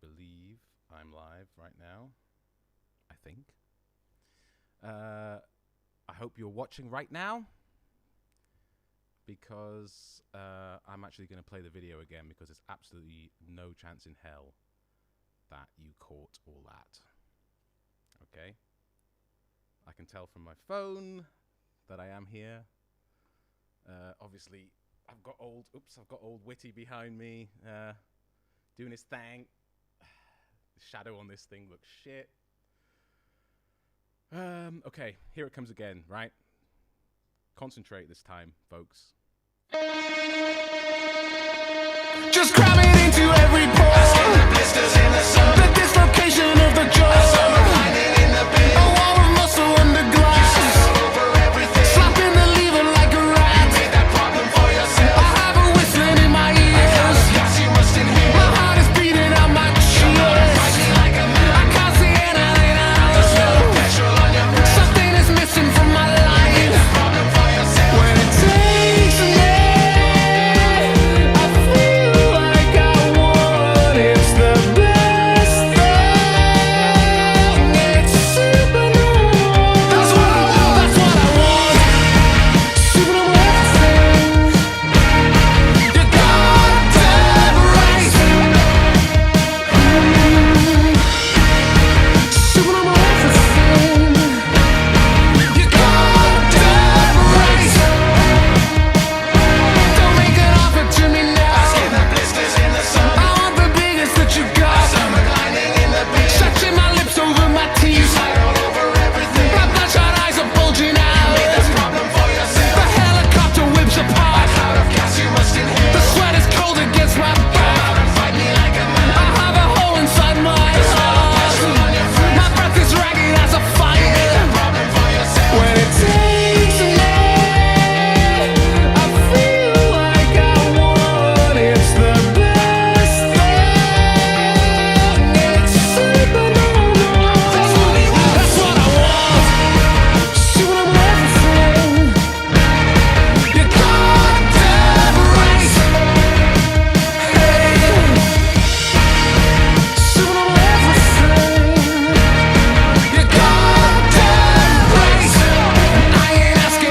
believe I'm live right now. I think. I hope you're watching right now, because I'm actually going to play the video again, because there's absolutely no chance in hell that you caught all that. Okay? I can tell from my phone that I am here. Obviously, I've got old Witty behind me, doing his thing. The shadow on this thing looks shit. Okay, here it comes again, right? Concentrate this time, folks. Just cram it into every pore. The blisters in the sun. The dislocation of the jaw. Summer lining in the bin. A wall of muscle under glass. You all over everything. Slapping the lever like a rat. You made that problem for yourself. I have a whistling in my ears. Yes, you must inhale. My heart is beating out my chest. Fight me like a man. I can't see anything else. There's no petrol on your breath. Something is missing from my life. You made that problem for yourself. When it takes me, I feel like I won. It's the best thing. It's supernormal. That's what I want. That's what I want. Supernormal everything. You goddamn right. Supernormal everything. You goddamn right. Don't make an offer to me now. Asking the blisters in the sun. I want the biggest that you got. Summer lining in the bin. Stretching my lips over my teeth. You slide all over everything. My bloodshot eyes are bulging out. You made this problem for yourself. The helicopter whips apart. A cloud of gas you must inhale. The sweat is cold against my back. Come out and fight me like a man. I have a hole inside my heart. My breath is ragged as a fire. You made that problem for yourself. When it takes me, I feel like I won. It's the best thing. It's supernormal. That's what he wants. That's what I want. Supernormal everything. You goddamn right. Hey. Supernormal everything. You goddamn right. I ain't asking. Supernormal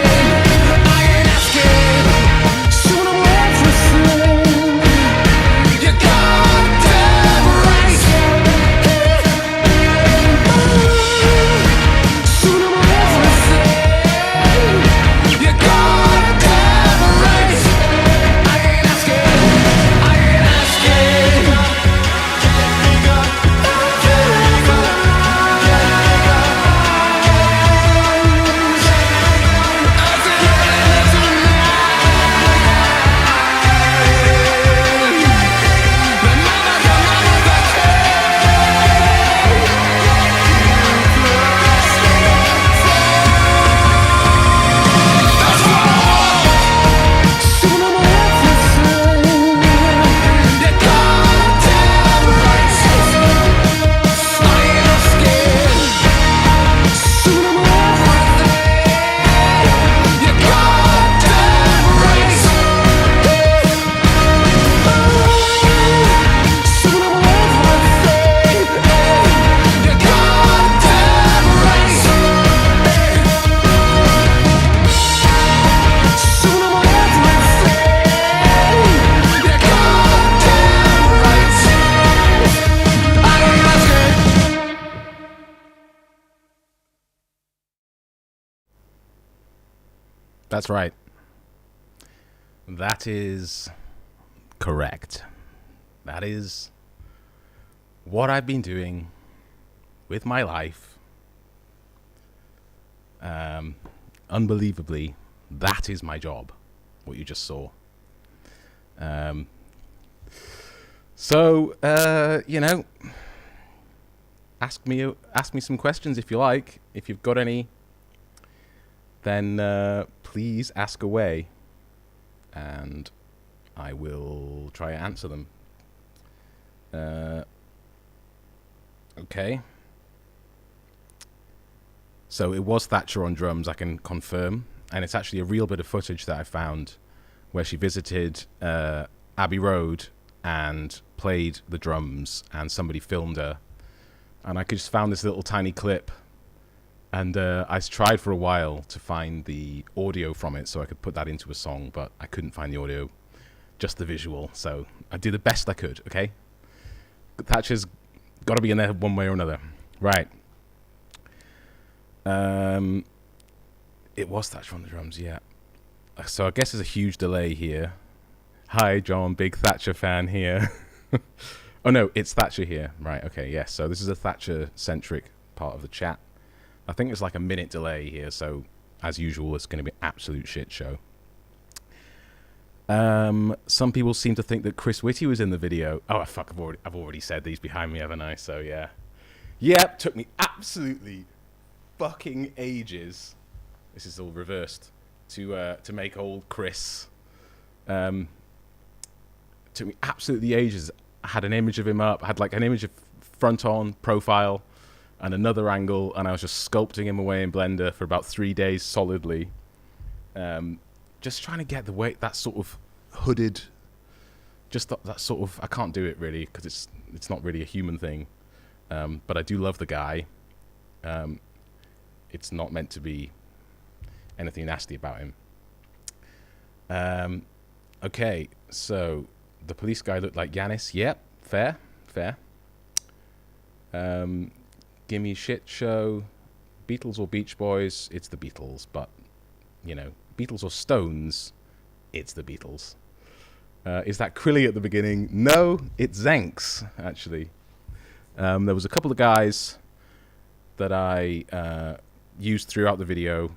everything. You goddamn right. Supernormal everything. You goddamn right. I ain't asking. That's right. That is correct. That is what I've been doing with my life. Unbelievably, that is my job, what you just saw. So, you know, ask me some questions if you like. If you've got any, then please ask away, and I will try to answer them. Okay. So it was Thatcher on drums, I can confirm, and it's actually a real bit of footage that I found where she visited Abbey Road and played the drums, and somebody filmed her, and I just found this little tiny clip, and I tried for a while to find the audio from it so I could put that into a song, but I couldn't find the audio, just the visual. So I did the best I could. Okay, Thatcher's got to be in there one way or another, right? It was Thatcher on the drums, yeah. So I guess there's a huge delay here. Hi, John, big Thatcher fan here. Oh, no, it's Thatcher here. Right, okay, yes. So this is a Thatcher-centric part of the chat. I think it's like a minute delay here, so as usual, it's going to be an absolute shit show. Some people seem to think that Chris Whitty was in the video. Oh, fuck, I've already said these behind me, haven't I? So, yeah. Yep, took me absolutely fucking ages. This is all reversed. To make old Chris. Took me absolutely ages. I had an image of him up. I had like an image of front on, profile, and another angle, and I was just sculpting him away in Blender for about 3 days solidly. Just trying to get the way, that sort of hooded, just that sort of, I can't do it really, because it's not really a human thing. But I do love the guy. It's not meant to be anything nasty about him. Okay, so the police guy looked like Yanis. Yep, fair. Gimme shit show. Beatles or Beach Boys? It's the Beatles, but, you know, Beatles or Stones? It's the Beatles. Is that Krilly at the beginning? No, it's Zanks, actually. There was a couple of guys that I used throughout the video.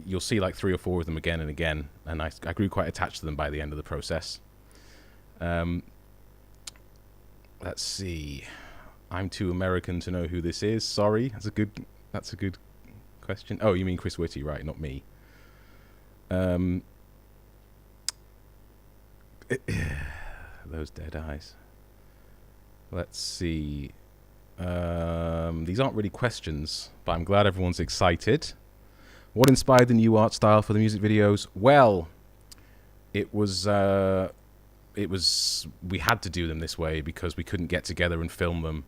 You'll see like 3 or 4 of them again and again, and I grew quite attached to them by the end of the process. Let's see. I'm too American to know who this is. Sorry, that's a good question. Oh, you mean Chris Whitty, right? Not me. Those dead eyes. Let's see. These aren't really questions, but I'm glad everyone's excited. What inspired the new art style for the music videos? Well, it was we had to do them this way because we couldn't get together and film them.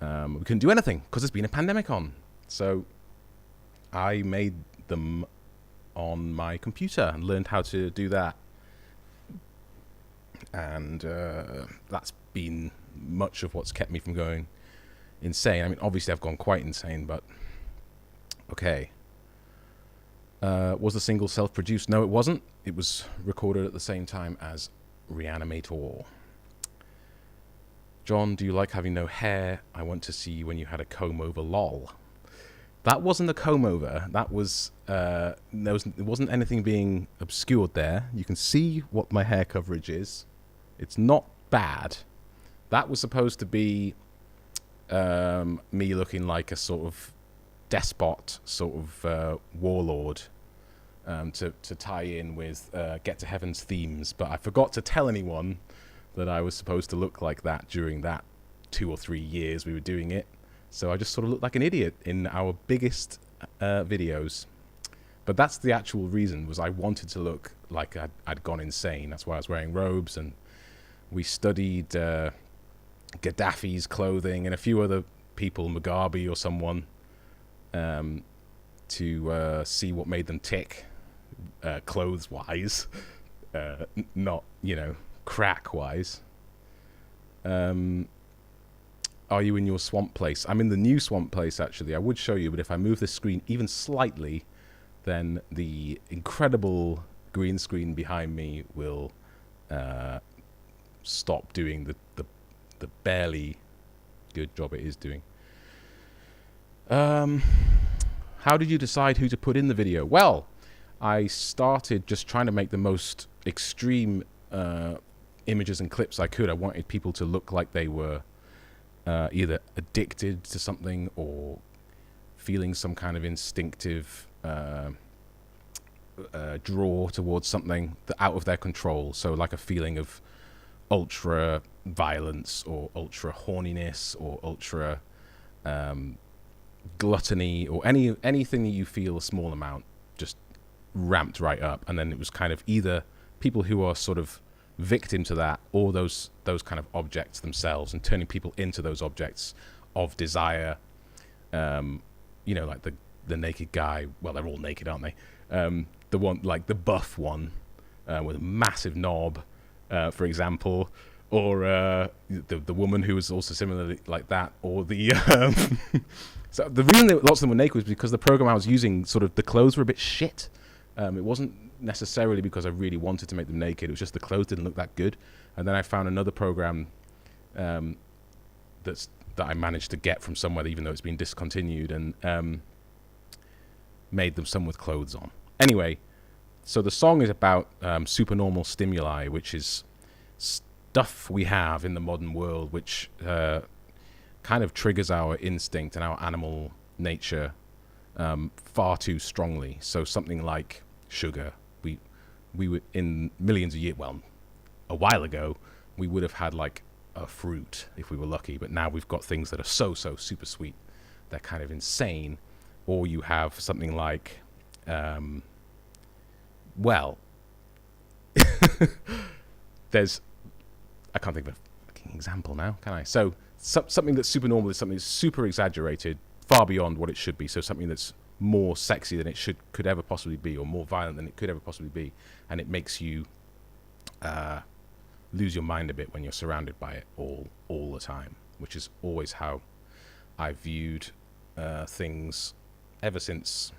We couldn't do anything because there's been a pandemic on. So I made them on my computer and learned how to do that. And that's been much of what's kept me from going insane. I mean, obviously I've gone quite insane, but okay. Was the single self-produced? No, it wasn't. It was recorded at the same time as Reanimator. John, do you like having no hair? I want to see you when you had a comb over, lol. That wasn't a comb over. That was, there wasn't anything being obscured there. You can see what my hair coverage is. It's not bad. That was supposed to be me looking like a sort of despot, sort of warlord, to tie in with Get to Heaven's themes. But I forgot to tell anyone that I was supposed to look like that during that 2 or 3 years we were doing it. So I just sort of looked like an idiot in our biggest videos. But that's the actual reason, was I wanted to look like I'd gone insane. That's why I was wearing robes, and we studied Gaddafi's clothing and a few other people, Mugabe or someone, to see what made them tick, clothes-wise, not, you know, crack-wise. Are you in your swamp place? I'm in the new swamp place, actually. I would show you, but if I move the screen even slightly, then the incredible green screen behind me will stop doing the barely good job it is doing. How did you decide who to put in the video? Well, I started just trying to make the most extreme images and clips I could. I wanted people to look like they were either addicted to something or feeling some kind of instinctive draw towards something out of their control. So like a feeling of ultra violence or ultra horniness or ultra gluttony, or anything that you feel a small amount just ramped right up. And then it was kind of either people who are sort of victim to that, or those kind of objects themselves, and turning people into those objects of desire. You know, like the naked guy. Well, they're all naked, aren't they? The one, like the buff one, with a massive knob, for example, or the woman who was also similarly like that, or the. So the reason that lots of them were naked was because the program I was using, sort of the clothes were a bit shit. It wasn't necessarily because I really wanted to make them naked. It was just the clothes didn't look that good. And then I found another program that I managed to get from somewhere, even though it's been discontinued, and made them some with clothes on. Anyway, so the song is about supernormal stimuli, which is stuff we have in the modern world, which kind of triggers our instinct and our animal nature far too strongly. So something like sugar. We were in millions of years, well, a while ago, we would have had like a fruit if we were lucky, but now we've got things that are so super sweet, they're kind of insane. Or you have something like, well, there's, I can't think of a fucking example now, can I? So something that's supernormal is something that's super exaggerated, far beyond what it should be. So something that's more sexy than it could ever possibly be, or more violent than it could ever possibly be, and it makes you lose your mind a bit when you're surrounded by it all the time, which is always how I viewed things ever since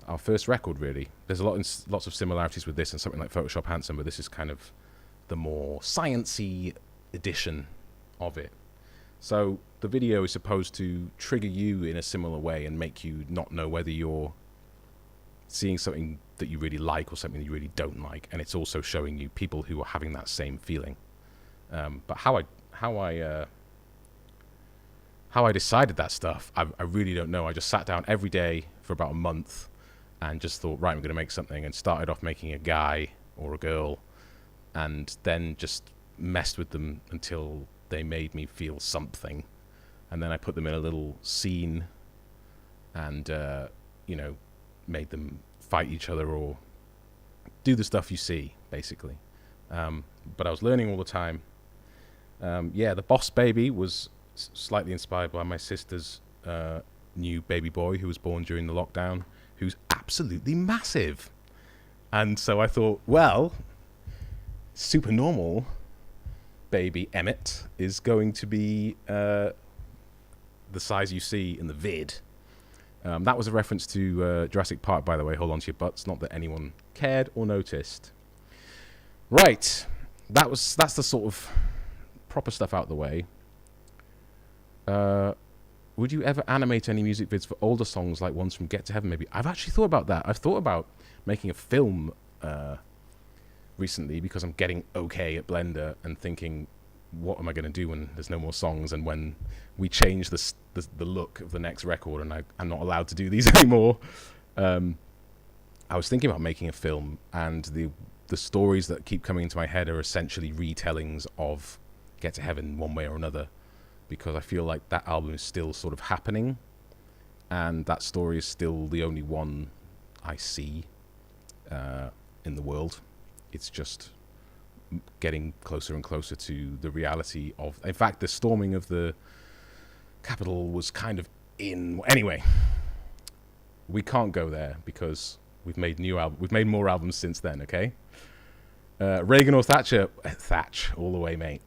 our first record, really. There's lots of similarities with this and something like Photoshop Handsome, but this is kind of the more sciencey edition of it. So the video is supposed to trigger you in a similar way and make you not know whether you're seeing something that you really like or something that you really don't like, and it's also showing you people who are having that same feeling. But how I decided that stuff, I really don't know. I just sat down every day for about a month and just thought, right, I'm going to make something, and started off making a guy or a girl, and then just messed with them until they made me feel something. And then I put them in a little scene and, you know, made them fight each other or do the stuff you see, basically. But I was learning all the time. Yeah, the Boss Baby was slightly inspired by my sister's new baby boy who was born during the lockdown, who's absolutely massive. And so I thought, well, Supernormal baby Emmett is going to be the size you see in the vid. That was a reference to Jurassic Park, by the way. Hold on to your butts. Not that anyone cared or noticed. Right, that's the sort of proper stuff out the way. Would you ever animate any music vids for older songs, like ones from Get to Heaven, maybe? I've actually thought about that. I've thought about making a film recently, because I'm getting okay at Blender and thinking, what am I going to do when there's no more songs, and when we change the look of the next record and I'm not allowed to do these anymore. I was thinking about making a film, and the stories that keep coming into my head are essentially retellings of Get to Heaven one way or another, because I feel like that album is still sort of happening, and that story is still the only one I see in the world. It's just getting closer and closer to the reality of... In fact, the storming of the Capitol was kind of in... Anyway, we can't go there because we've made more albums since then, okay? Reagan or Thatcher? Thatch, all the way, mate.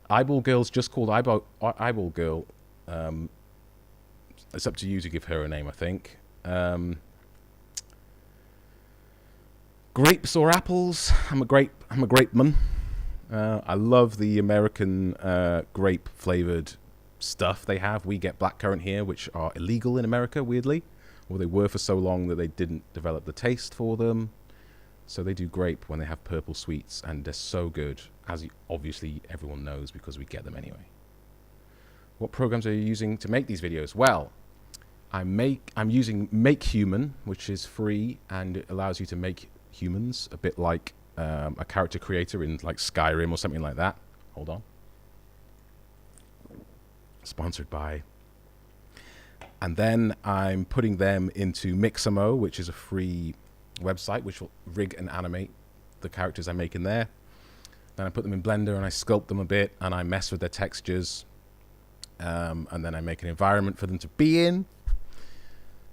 Eyeball Girl's just called Eyeball Girl. It's up to you to give her a name, I think. Grapes or apples? I'm a grapeman. I love the American grape flavored stuff they have. We get blackcurrant here, which are illegal in America, weirdly, or they were for so long that they didn't develop the taste for them. So they do grape when they have purple sweets, and they're so good, as obviously everyone knows because we get them anyway. What programs are you using to make these videos? Well, I'm using Make Human, which is free and it allows you to make humans, a bit like a character creator in like Skyrim or something like that. Hold on. Sponsored by. And then I'm putting them into Mixamo, which is a free website, which will rig and animate the characters I make in there. Then I put them in Blender and I sculpt them a bit and I mess with their textures. And then I make an environment for them to be in.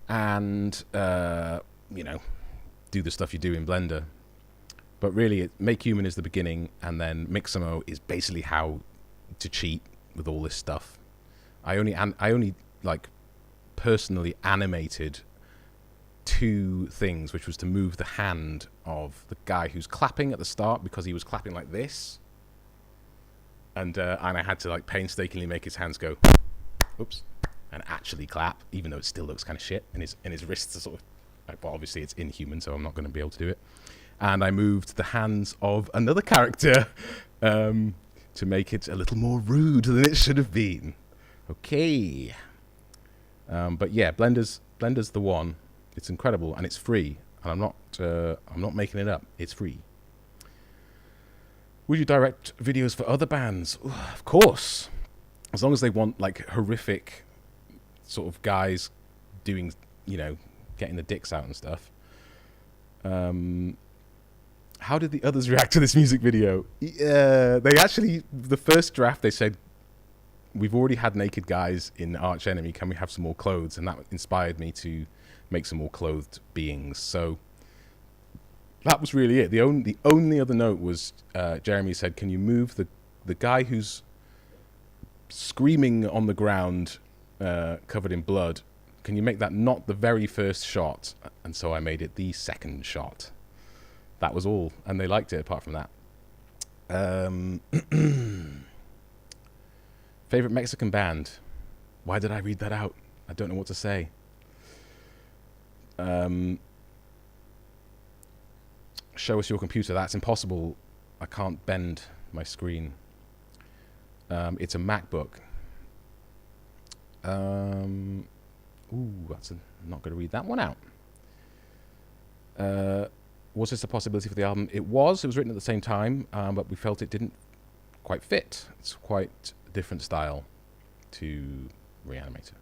And, you know, do the stuff you do in Blender. But really, Make Human is the beginning, and then Mixamo is basically how to cheat with all this stuff. I only like personally animated 2 things, which was to move the hand of the guy who's clapping at the start because he was clapping like this, and I had to like painstakingly make his hands go, oops, and actually clap, even though it still looks kind of shit, and his wrists are sort of, like, well, obviously it's inhuman, so I'm not going to be able to do it. And I moved the hands of another character to make it a little more rude than it should have been. Okay. But yeah, Blender's the one. It's incredible and it's free. And I'm not making it up. It's free. Would you direct videos for other bands? Ooh, of course. As long as they want like horrific sort of guys doing, you know, getting the dicks out and stuff. How did the others react to this music video? They actually, the first draft, they said, we've already had naked guys in Arch Enemy, can we have some more clothes? And that inspired me to make some more clothed beings. So that was really it. The only other note was Jeremy said, can you move the guy who's screaming on the ground covered in blood, can you make that not the very first shot? And so I made it the second shot. That was all, and they liked it apart from that. Favorite Mexican band? Why did I read that out? I don't know what to say. Show us your computer. That's impossible. I can't bend my screen. It's a MacBook. Ooh, I'm not going to read that one out. Was this a possibility for the album? It was written at the same time, but we felt it didn't quite fit. It's quite a different style to Reanimator.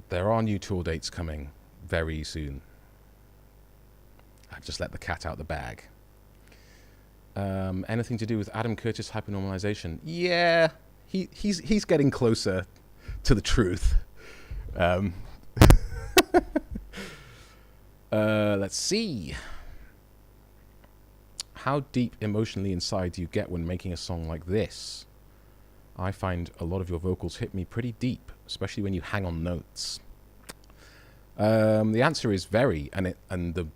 There are new tour dates coming very soon. I've just let the cat out the bag. Anything to do with Adam Curtis hypernormalization? Yeah, he's getting closer to the truth. Let's see. How deep emotionally inside do you get when making a song like this? I find a lot of your vocals hit me pretty deep, especially when you hang on notes. The answer is very, and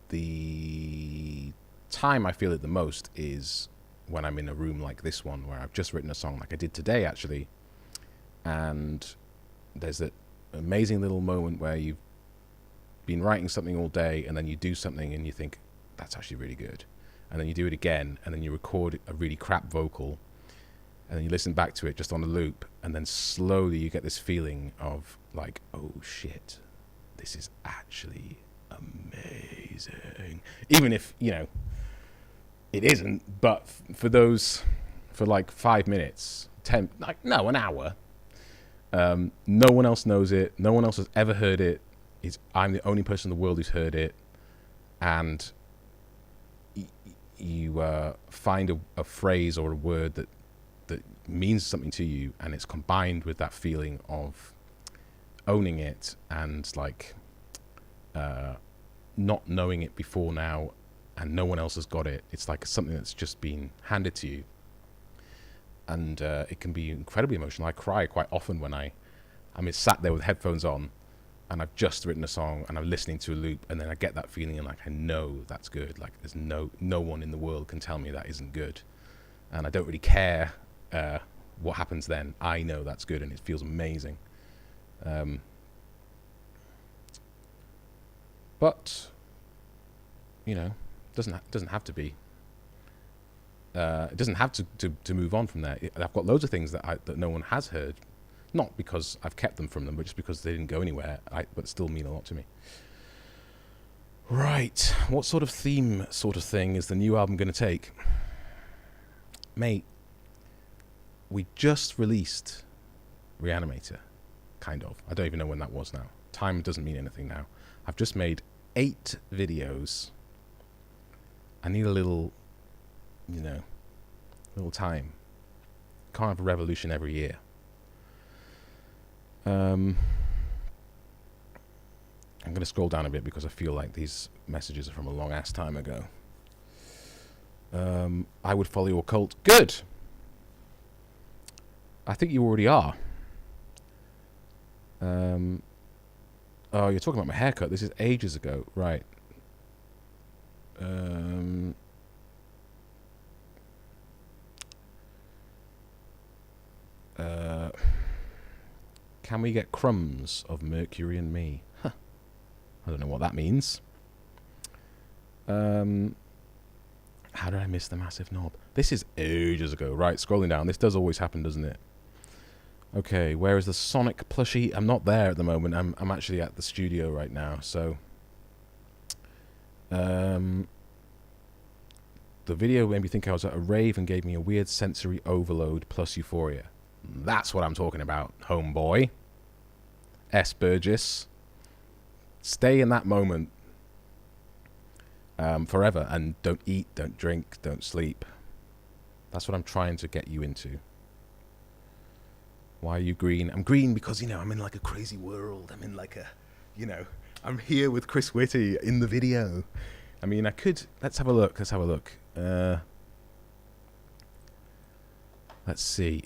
the time I feel it the most is when I'm in a room like this one, where I've just written a song like I did today, actually, and there's that amazing little moment where you've been writing something all day and then you do something and you think that's actually really good, and then you do it again and then you record a really crap vocal and then you listen back to it just on a loop, and then slowly you get this feeling of like, oh shit, this is actually amazing, even if, you know, it isn't. But for like 5 minutes, 10, like, no, an hour, no one else knows it, no one else has ever heard it. I'm the only person in the world who's heard it, and you find a phrase or a word that means something to you, and it's combined with that feeling of owning it and like not knowing it before now, and no one else has got it. It's like something that's just been handed to you, and it can be incredibly emotional. I cry quite often when I'm sat there with headphones on and I've just written a song and I'm listening to a loop, and then I get that feeling and like I know that's good. Like there's no one in the world can tell me that isn't good, and I don't really care what happens then. I know that's good and it feels amazing. But you know, doesn't have to be. It doesn't have to move on from there. I've got loads of things that no one has heard, not because I've kept them from them, but just because they didn't go anywhere, but still mean a lot to me. Right, what sort of theme sort of thing is the new album going to take? Mate, we just released Reanimator, kind of. I don't even know when that was now. Time doesn't mean anything now. I've just made 8 videos. I need a little, you know, little time. Can't have a revolution every year. I'm going to scroll down a bit because I feel like these messages are from a long ass time ago. I would follow your cult. Good! I think you already are. Oh, you're talking about my haircut. This is ages ago. Right. Can we get crumbs of Mercury and me? Huh. I don't know what that means. How did I miss the massive knob? This is ages ago. Right, scrolling down. This does always happen, doesn't it? Okay, where is the Sonic plushie? I'm not there at the moment. I'm actually at the studio right now, so... the video made me think I was at a rave and gave me a weird sensory overload plus euphoria. That's what I'm talking about, homeboy. S. Burgess. Stay in that moment forever and don't eat, don't drink, don't sleep. That's what I'm trying to get you into. Why are you green? I'm green because, you know, I'm in like a crazy world. I'm in like a, you know, I'm here with Chris Whitty in the video. I mean, I could, let's have a look. Let's have a look. Let's see.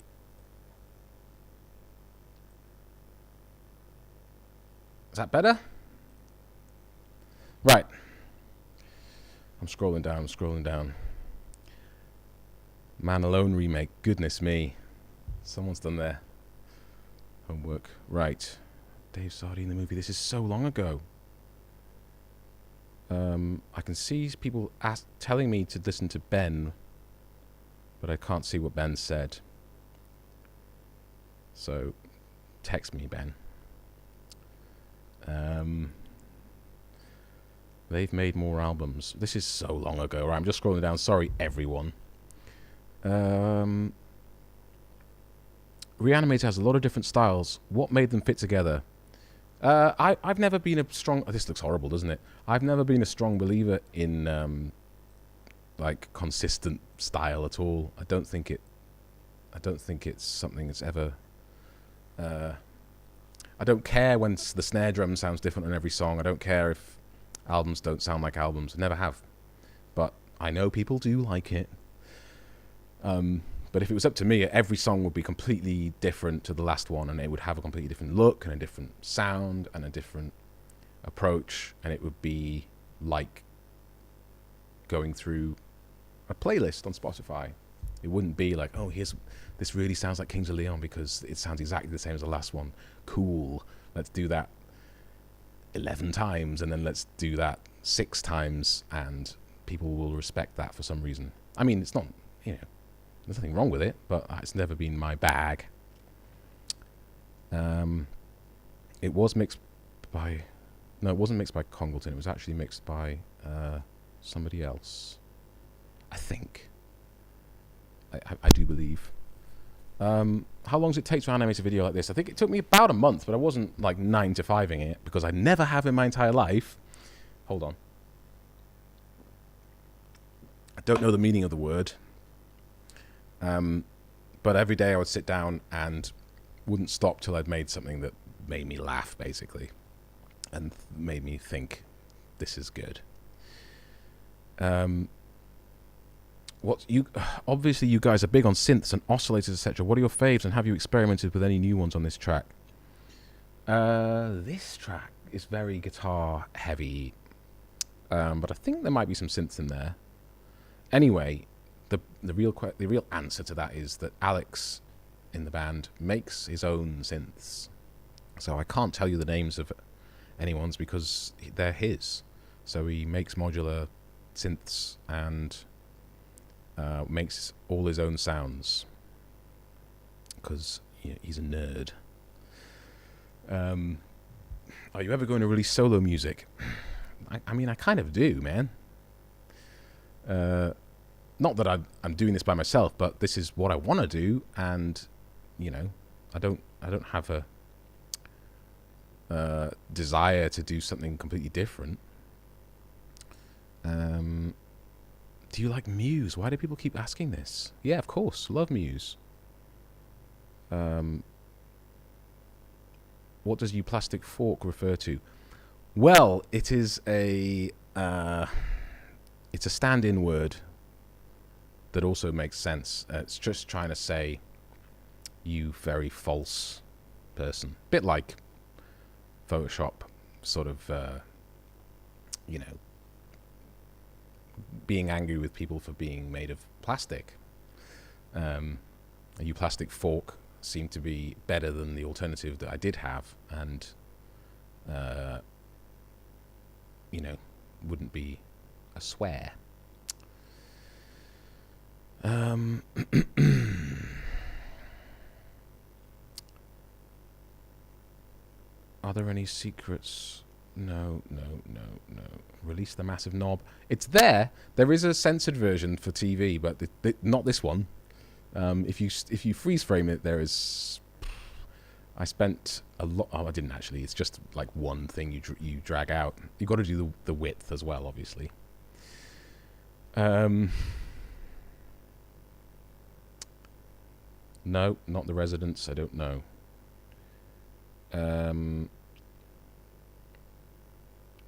Is that better? Right. I'm scrolling down, scrolling down. Man Alone remake. Goodness me. Someone's done their homework. Right. Dave Sardine, the movie. This is so long ago. I can see people telling me to listen to Ben, but I can't see what Ben said. So, text me, Ben. They've made more albums. This is so long ago. Right, I'm just scrolling down. Sorry, everyone. Reanimator has a lot of different styles. What made them fit together? I've never been a strong... Oh, this looks horrible, doesn't it? I've never been a strong believer in like consistent style at all. I don't think it's something that's ever... I don't care when the snare drum sounds different on every song. I don't care if albums don't sound like albums. I never have. But I know people do like it. But if it was up to me, every song would be completely different to the last one, and it would have a completely different look and a different sound and a different approach, and it would be like going through a playlist on Spotify. It wouldn't be like, oh, this really sounds like Kings of Leon because it sounds exactly the same as the last one. Cool. Let's do that 11 times, and then let's do that 6 times, and people will respect that for some reason. I mean, it's not, you know, there's nothing wrong with it, but it's never been my bag. It was mixed by... No, it wasn't mixed by Congleton. It was actually mixed by somebody else. I think. I do believe. How long does it take to animate a video like this? I think it took me about a month, but I wasn't like 9 to 5ing it because I never have in my entire life. Hold on. I don't know the meaning of the word. But every day I would sit down and wouldn't stop till I'd made something that made me laugh, basically, and made me think, this is good. Obviously you guys are big on synths and oscillators, etc. What are your faves, and have you experimented with any new ones on this track? This track is very guitar heavy, but I think there might be some synths in there. Anyway, the real answer to that is that Alex in the band makes his own synths. So I can't tell you the names of anyone's because they're his. So he makes modular synths and makes all his own sounds because he's a nerd. Are you ever going to release solo music? I mean, I kind of do, man. Not that I'm doing this by myself, but this is what I want to do, and you know, I don't have desire to do something completely different. Do you like Muse? Why do people keep asking this? Yeah, of course. Love Muse. What does you plastic fork refer to? Well, it is a it's a stand-in word that also makes sense. It's just trying to say you very false person. Bit like Photoshop, sort of, you know, being angry with people for being made of plastic. You plastic fork seemed to be better than the alternative that I did have, and you know, wouldn't be a swear. Are there any secrets? No. Release the massive knob. It's there. There is a censored version for TV, but not this one. If you freeze frame it, there is. I spent a lot. Oh, I didn't actually. It's just like one thing you drag out. You've got to do the width as well, obviously. No, not the Residents. I don't know.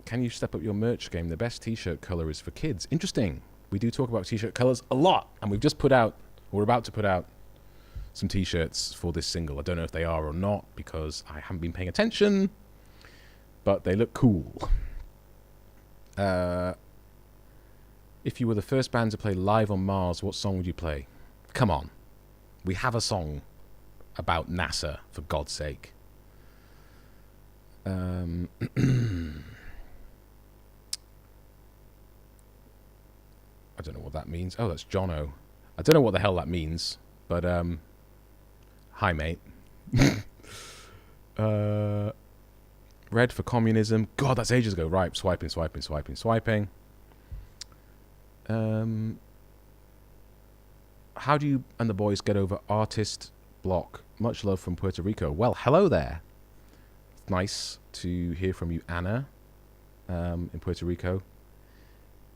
Can you step up your merch game? The best t-shirt color is for kids. Interesting. We do talk about t-shirt colors a lot, and we've just put out, we're about to put out some t-shirts for this single. I don't know if they are or not because I haven't been paying attention, but they look cool. If you were the first band to play live on Mars, what song would you play? Come on. We have a song about NASA, for God's sake. I don't know what that means. Oh, that's Jono. I don't know what the hell that means, but hi, mate. Red for communism. God, that's ages ago. Right, swiping. How do you and the boys get over artist block? Much love from Puerto Rico. Well, hello there. It's nice to hear from you, Anna, in Puerto Rico.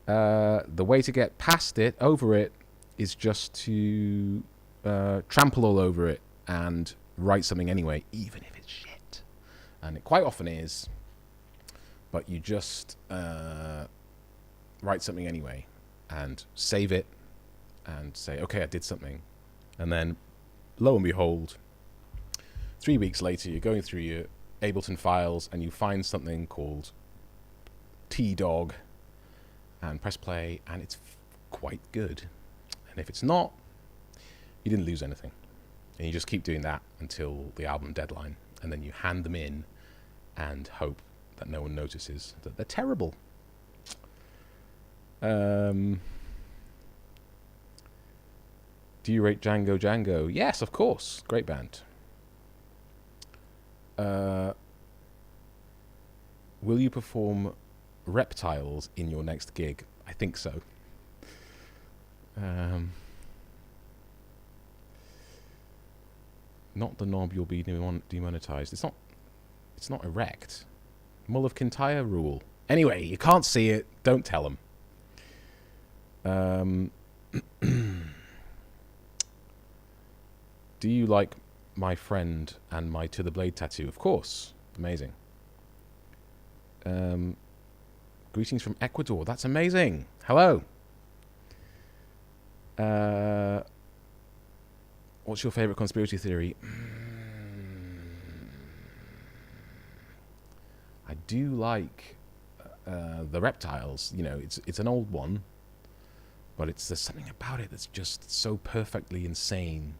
The way to get past it, over it, is just to trample all over it and write something anyway, even if it's shit. And it quite often is. But you just write something anyway and save it and say, okay, I did something. And then, lo and behold, 3 weeks later, you're going through your Ableton files and you find something called T-Dog and press play, and it's quite good. And if it's not, you didn't lose anything. And you just keep doing that until the album deadline, and then you hand them in and hope that no one notices that they're terrible. Do you rate Django Django? Yes, of course. Great band. Will you perform Reptiles in your next gig? I think so. Not the knob, you'll be demonetized. It's not erect. Mull of Kintyre rule. Anyway, you can't see it. Don't tell them. Do you like my friend and my To The Blade tattoo? Of course. Amazing. Greetings from Ecuador. That's amazing. Hello. What's your favorite conspiracy theory? I do like the reptiles. You know, it's an old one, but there's something about it that's just so perfectly insane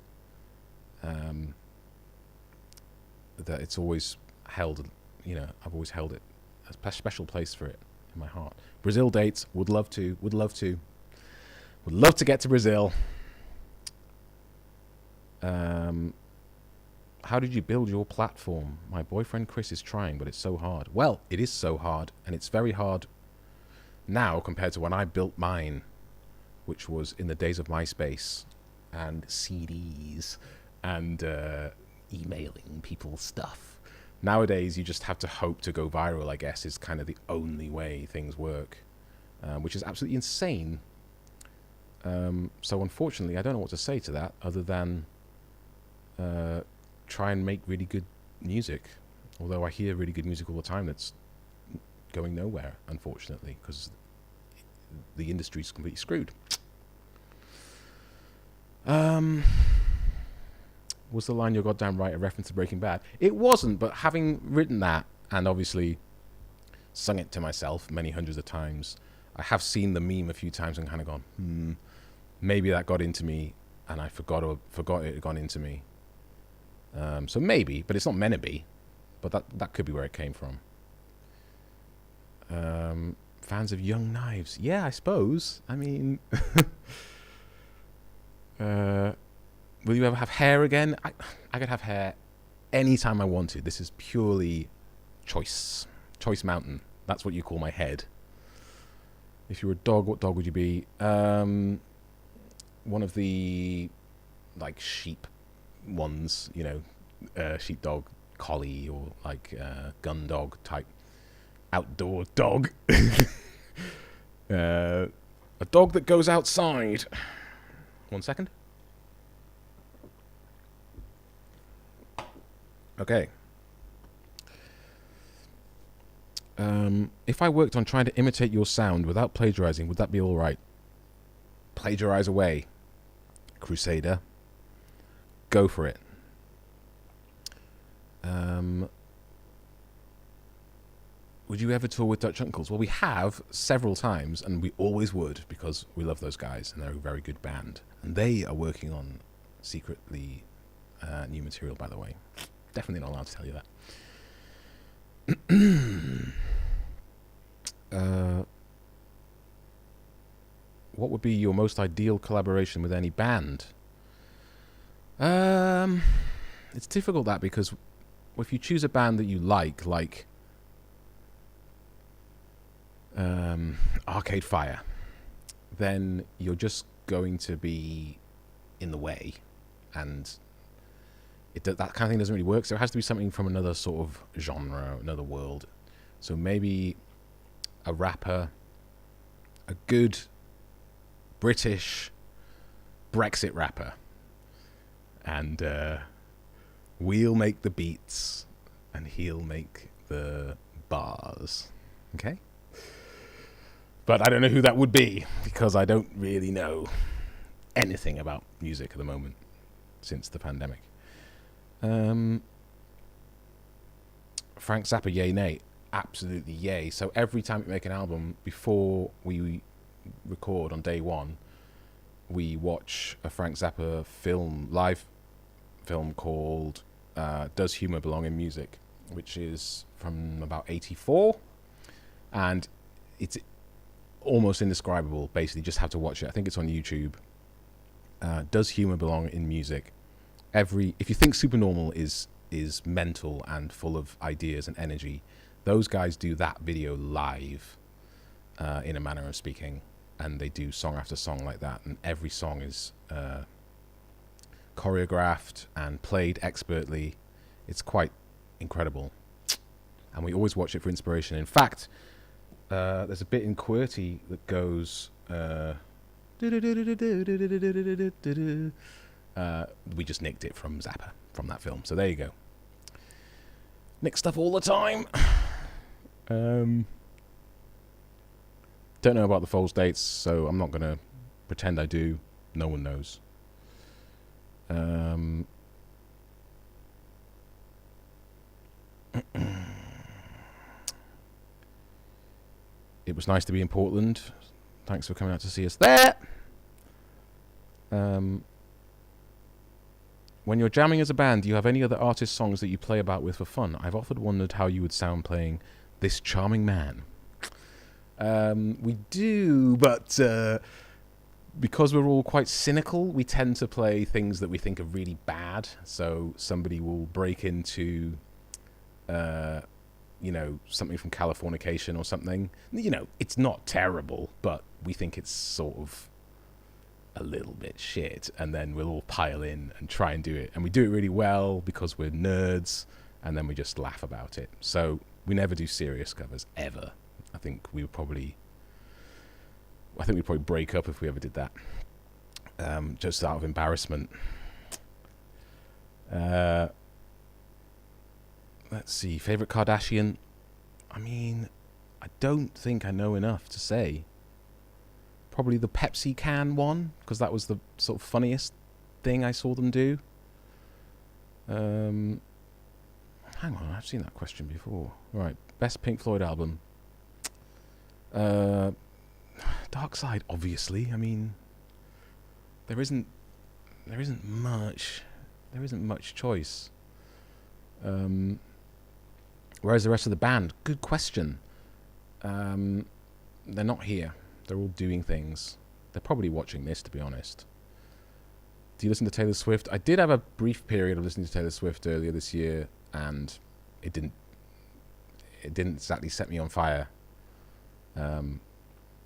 that it's always held. You know, I've always held it a special place for it in my heart. Brazil dates. Would love to get to Brazil. How did you build your platform? My boyfriend Chris is trying, but it's so hard. Well, it is so hard, and it's very hard now compared to when I built mine, which was in the days of MySpace and CDs and emailing people stuff. Nowadays, you just have to hope to go viral, I guess, is kind of the only way things work, which is absolutely insane. So unfortunately, I don't know what to say to that other than try and make really good music. Although I hear really good music all the time that's going nowhere, unfortunately, because the industry's completely screwed. Was the line "You're goddamn right" a reference to Breaking Bad? It wasn't, but having written that and obviously sung it to myself many hundreds of times, I have seen the meme a few times and kind of gone, maybe that got into me and I forgot it had gone into me. So maybe, but it's not meant to be. But that could be where it came from. Fans of Young Knives. Yeah, I suppose. I mean, will you ever have hair again? I could have hair anytime I wanted. This is purely choice. Choice mountain. That's what you call my head. If you were a dog, what dog would you be? One of the, like, sheep ones, you know, sheepdog, collie, or like gun dog type outdoor dog. A dog that goes outside. 1 second. Okay. If I worked on trying to imitate your sound without plagiarizing, would that be all right? Plagiarize away, Crusader. Go for it. Would you ever tour with Dutch Uncles? Well, we have several times, and we always would, because we love those guys, and they're a very good band. And they are working on secretly new material, by the way. Definitely not allowed to tell you that. What would be your most ideal collaboration with any band? It's difficult, that, because if you choose a band that you like Arcade Fire, then you're just going to be in the way, and that kind of thing doesn't really work. So it has to be something from another sort of genre, another world. So maybe a rapper, a good British Brexit rapper, and we'll make the beats and he'll make the bars. Okay? But I don't know who that would be, because I don't really know anything about music at the moment since the pandemic. Frank Zappa, yay, nay? Absolutely yay. So every time we make an album, before we record on day one, we watch a Frank Zappa live film called Does Humour Belong in Music, which is from about 84, and it's almost indescribable. Basically, just have to watch it. I think it's on YouTube. Does Humour Belong in Music? If you think Supernormal is mental and full of ideas and energy, those guys do that video live, in a manner of speaking, and they do song after song like that, and every song is choreographed and played expertly. It's quite incredible, and we always watch it for inspiration. In fact, there's a bit in QWERTY that goes we just nicked it from Zappa, from that film. So there you go. Nick stuff all the time. Don't know about the Foles dates, so I'm not going to pretend I do. No one knows. It was nice to be in Portland. Thanks for coming out to see us there. When you're jamming as a band, do you have any other artist songs that you play about with for fun? I've often wondered how you would sound playing This Charming Man. We do, but because we're all quite cynical, we tend to play things that we think are really bad. So somebody will break into, something from Californication or something. It's not terrible, but we think it's sort of a little bit shit, and then we'll all pile in and try and do it. And we do it really well because we're nerds and then we just laugh about it. So we never do serious covers ever. I think we'd probably break up if we ever did that, just out of embarrassment. Let's see, favorite Kardashian. I mean, I don't think I know enough to say. Probably the Pepsi can one, because that was the sort of funniest thing I saw them do. Hang on, I've seen that question before. Right, best Pink Floyd album. Dark Side, obviously. I mean, there isn't much choice. Whereas the rest of the band, good question. They're not here. They're all doing things. They're probably watching this, to be honest. Do you listen to Taylor Swift? I did have a brief period of listening to Taylor Swift earlier this year, and it didn't exactly set me on fire. And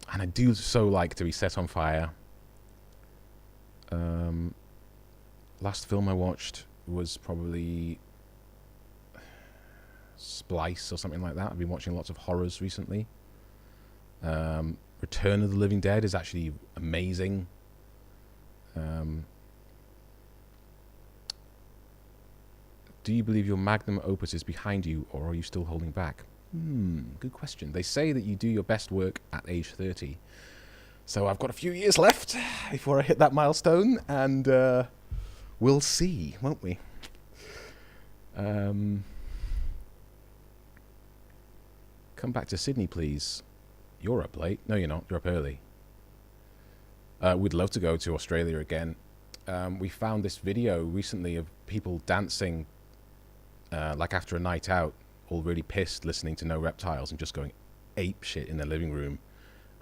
I do so like to be set on fire. Last film I watched was probably Splice or something like that. I've been watching lots of horrors recently. Return of the Living Dead is actually amazing. Do you believe your magnum opus is behind you, or are you still holding back? Good question. They say that you do your best work at age 30. So I've got a few years left before I hit that milestone, and we'll see, won't we? Come back to Sydney, please. You're up late. No, you're not. You're up early. We'd love to go to Australia again. We found this video recently of people dancing like after a night out, all really pissed, listening to No Reptiles and just going ape shit in their living room.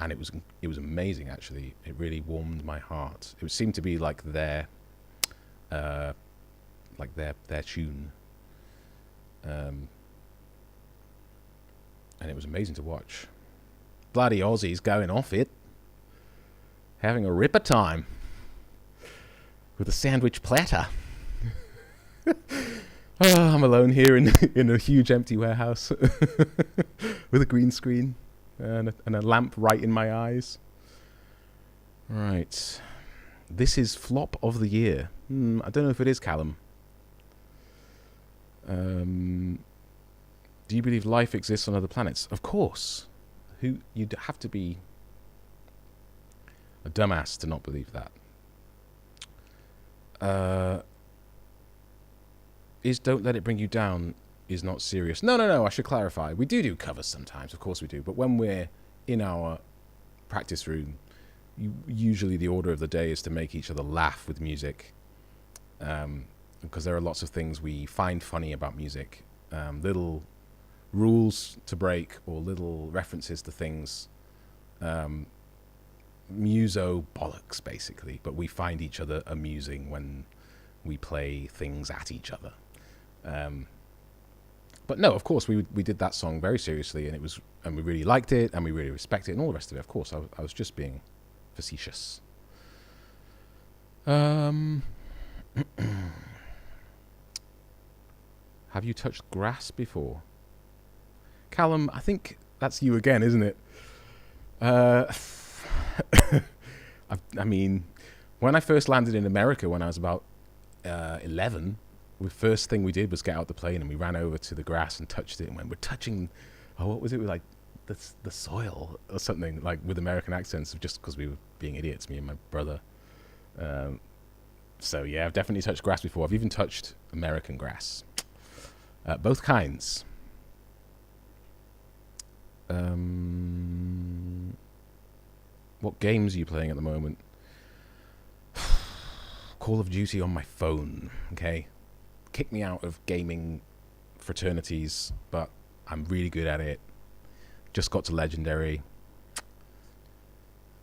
And it was amazing, actually. It really warmed my heart. It seemed to be like their tune. And it was amazing to watch. Bloody Aussies going off it. Having a ripper time. With a sandwich platter. Oh, I'm alone here in a huge empty warehouse. With a green screen. And a lamp right in my eyes. Right. This is flop of the year. I don't know if it is, Callum. Do you believe life exists on other planets? Of course. You'd have to be a dumbass to not believe that. Is Don't Let It Bring You Down is not serious. No, I should clarify. We do covers sometimes, of course we do. But when we're in our practice room, usually the order of the day is to make each other laugh with music. Because there are lots of things we find funny about music. Little rules to break or little references to things. Muso bollocks, basically. But we find each other amusing when we play things at each other. But no, of course, we did that song very seriously, and we really liked it, and we really respect it, and all the rest of it. Of course, I was just being facetious. Have you touched grass before? Callum, I think that's you again, isn't it? I mean, when I first landed in America when I was about 11, the first thing we did was get out the plane and we ran over to the grass and touched it. And when we're touching, what was it? Like the soil or something, like with American accents, just because we were being idiots, me and my brother. So yeah, I've definitely touched grass before. I've even touched American grass, both kinds. What games are you playing at the moment? Call of Duty on my phone, okay? Kick me out of gaming fraternities, but I'm really good at it. Just got to Legendary.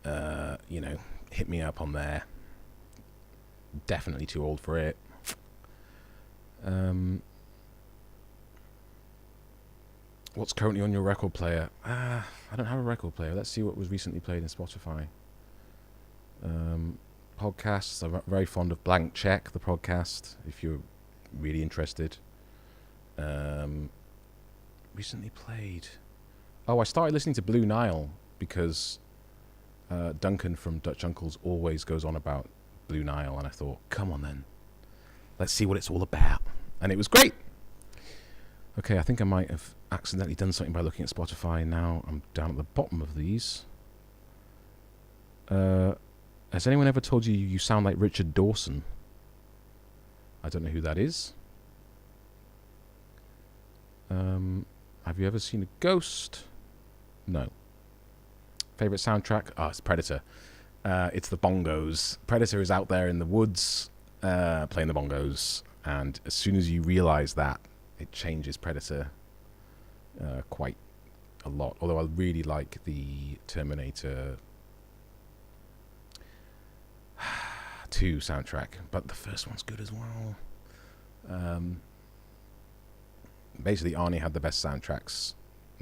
Hit me up on there. Definitely too old for it. What's currently on your record player? I don't have a record player. Let's see what was recently played in Spotify. Podcasts. I'm very fond of Blank Check, the podcast, if you're really interested. Recently played. Oh, I started listening to Blue Nile because Duncan from Dutch Uncles always goes on about Blue Nile, and I thought, come on then, let's see what it's all about. And it was great. Okay, I think I might have accidentally done something by looking at Spotify. Now I'm down at the bottom of these. Has anyone ever told you you sound like Richard Dawson? I don't know who that is. Have you ever seen a ghost? No. Favorite soundtrack? Oh, it's Predator. It's the bongos. Predator is out there in the woods playing the bongos, and as soon as you realize that, it changes Predator quite a lot. Although I really like the Terminator 2 soundtrack, but the first one's good as well. Basically, Arnie had the best soundtracks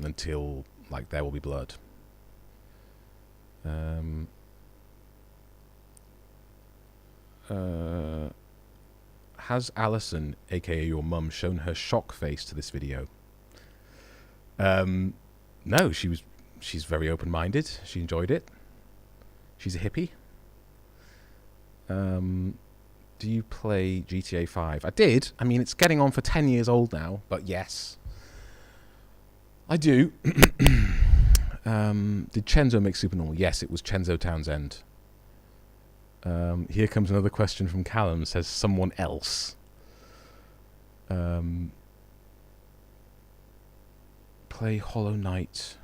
until like There Will Be Blood. Has Alison, aka your mum, shown her shock face to this video? No, she's very open-minded. She enjoyed it. She's a hippie. Do you play GTA 5? I did. I mean, it's getting on for 10 years old now, but yes, I do. Did Chenzo make Supernormal? Yes, it was Chenzo Townsend. Here comes another question from Callum. Says someone else. Play Hollow Knight.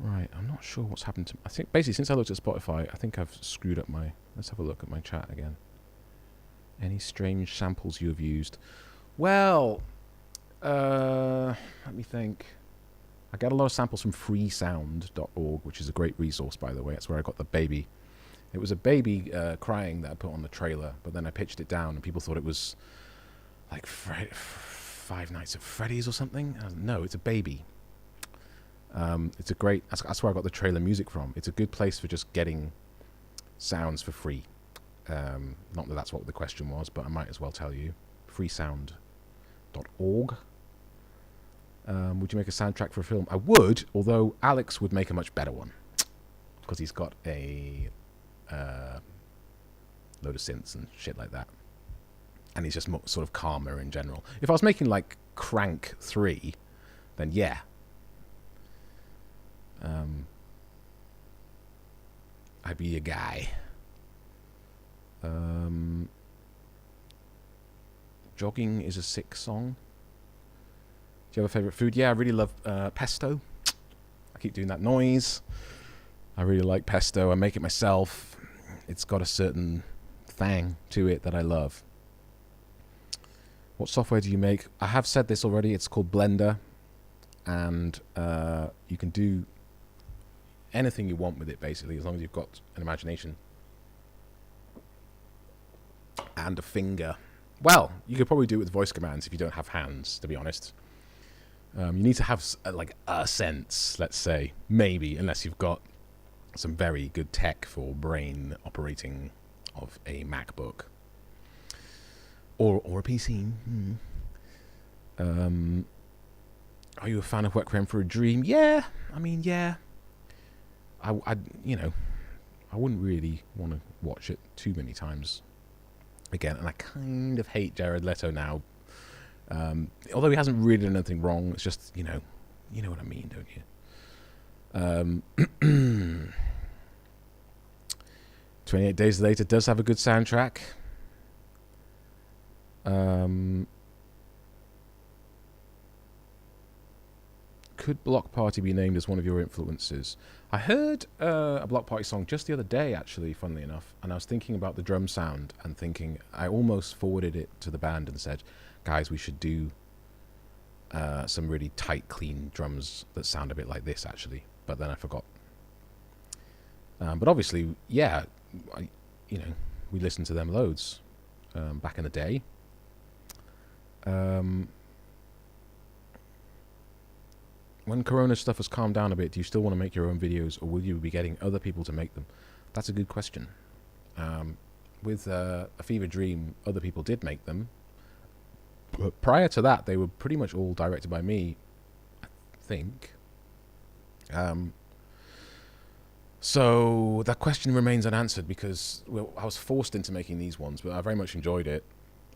Right, I'm not sure what's happened to... I think basically since I looked at Spotify, I think I've screwed up my... Let's have a look at my chat again. Any strange samples you have used? Well, let me think. I get a lot of samples from freesound.org, which is a great resource, by the way. That's where I got the baby. It was a baby crying that I put on the trailer, but then I pitched it down and people thought it was like Five Nights at Freddy's or something. No, it's a baby. It's a great... That's where I got the trailer music from. It's a good place for just getting sounds for free. Not that that's what the question was, but I might as well tell you. freesound.org. Would you make a soundtrack for a film? I would, although Alex would make a much better one. Because he's got a load of synths and shit like that. And he's just more, sort of calmer in general. If I was making like Crank 3, then yeah. I'd be a guy. Jogging is a sick song. Do you have a favourite food? Yeah, I really love pesto. I keep doing that noise. I really like pesto. I make it myself. It's got a certain thing to it that I love. What software do you make? I have said this already. It's called Blender. And you can do anything you want with it, basically, as long as you've got an imagination. And a finger. Well, you could probably do it with voice commands if you don't have hands, to be honest. You need to have like a sense, let's say, maybe, unless you've got some very good tech for brain operating of a MacBook or a PC. Are you a fan of Requiem for a Dream? Yeah, I mean, yeah. I you know, I wouldn't really want to watch it too many times again, and I kind of hate Jared Leto now. Although he hasn't really done anything wrong, it's just, you know what I mean, don't you? 28 Days Later does have a good soundtrack. Could Block Party be named as one of your influences? I heard a Block Party song just the other day, actually, funnily enough, and I was thinking about the drum sound and thinking, I almost forwarded it to the band and said, guys, we should do some really tight, clean drums that sound a bit like this, actually. But then I forgot. But obviously, yeah, we listened to them loads back in the day. When Corona stuff has calmed down a bit, do you still want to make your own videos, or will you be getting other people to make them? That's a good question. With A Fever Dream, other people did make them, But prior to that, they were pretty much all directed by me, I think. So that question remains unanswered because I was forced into making these ones, but I very much enjoyed it,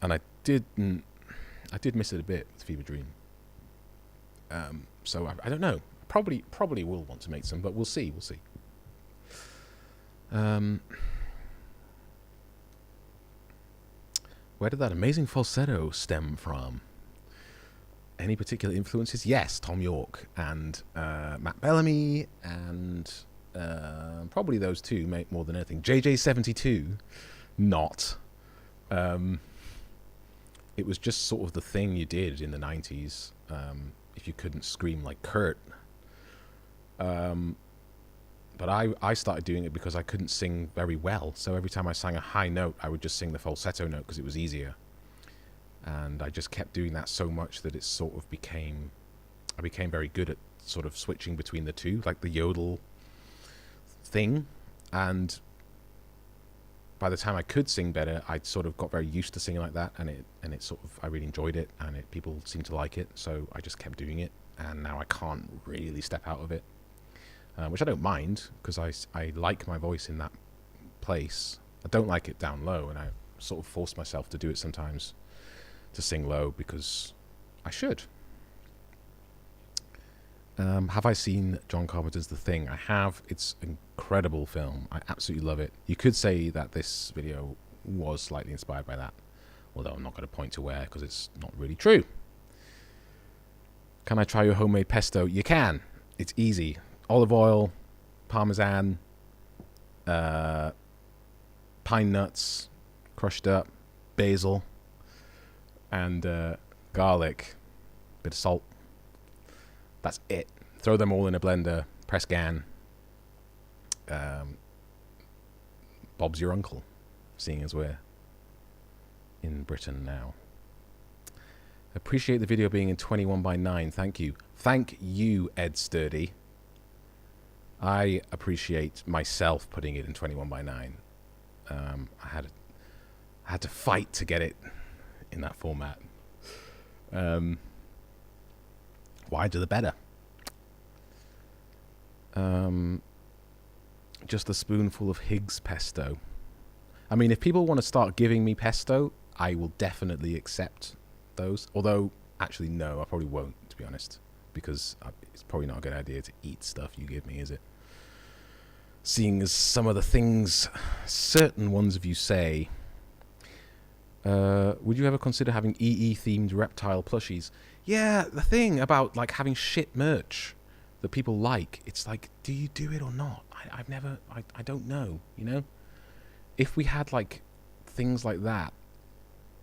and I did miss it a bit with Fever Dream. So I don't know. Probably will want to make some, but we'll see. Where did that amazing falsetto stem from? Any particular influences? Yes, Tom York and Matt Bellamy, and probably those two make more than anything. JJ72, not. It was just sort of the thing you did in the 90s if you couldn't scream like Kurt. But I started doing it because I couldn't sing very well. So every time I sang a high note, I would just sing the falsetto note because it was easier. And I just kept doing that so much that it sort of I became very good at sort of switching between the two, like the yodel thing. And by the time I could sing better, I sort of got very used to singing like that, and it sort of, I really enjoyed it, and people seemed to like it, so I just kept doing it, and now I can't really step out of it, which I don't mind, because I like my voice in that place. I don't like it down low, and I sort of force myself to do it sometimes, to sing low, because I should. Have I seen John Carpenter's The Thing? I have. It's an incredible film. I absolutely love it. You could say that this video was slightly inspired by that, although I'm not going to point to where because it's not really true. Can I try your homemade pesto? You can. It's easy. Olive oil, parmesan, pine nuts, crushed up, basil, and garlic, bit of salt. That's it. Throw them all in a blender, press gan. Bob's your uncle, seeing as we're in Britain now. Appreciate the video being in 21:9. Thank you. Thank you, Ed Sturdy. I appreciate myself putting it in 21:9. I had to fight to get it in that format. Wider the better. Just a spoonful of Higgs pesto. I mean, if people want to start giving me pesto, I will definitely accept those. Although, actually, no, I probably won't, to be honest. Because it's probably not a good idea to eat stuff you give me, is it? Seeing as some of the things certain ones of you say. Would you ever consider having EE-themed reptile plushies? Yeah, the thing about like having shit merch that people like, it's like, do you do it or not? I don't know, you know? If we had like things like that,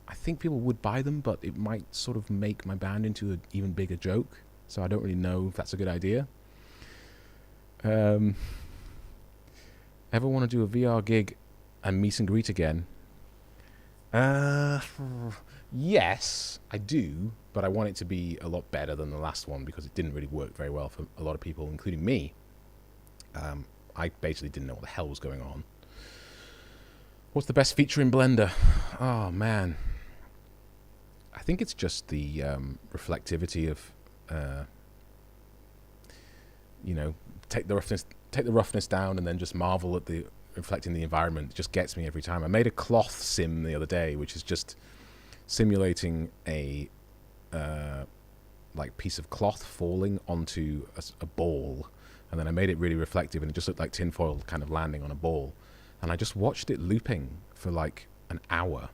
I think people would buy them, but it might sort of make my band into an even bigger joke. So I don't really know if that's a good idea. Ever want to do a VR gig and meet and greet again? Yes, I do, but I want it to be a lot better than the last one because it didn't really work very well for a lot of people, including me. I basically didn't know what the hell was going on. What's the best feature in Blender? Oh, man. I think it's just the reflectivity of, you know, take the roughness down and then just marvel at the reflecting the environment. It just gets me every time. I made a cloth sim the other day, which is just simulating a like piece of cloth falling onto a ball, and then I made it really reflective, and it just looked like tinfoil kind of landing on a ball. And I just watched it looping for like an hour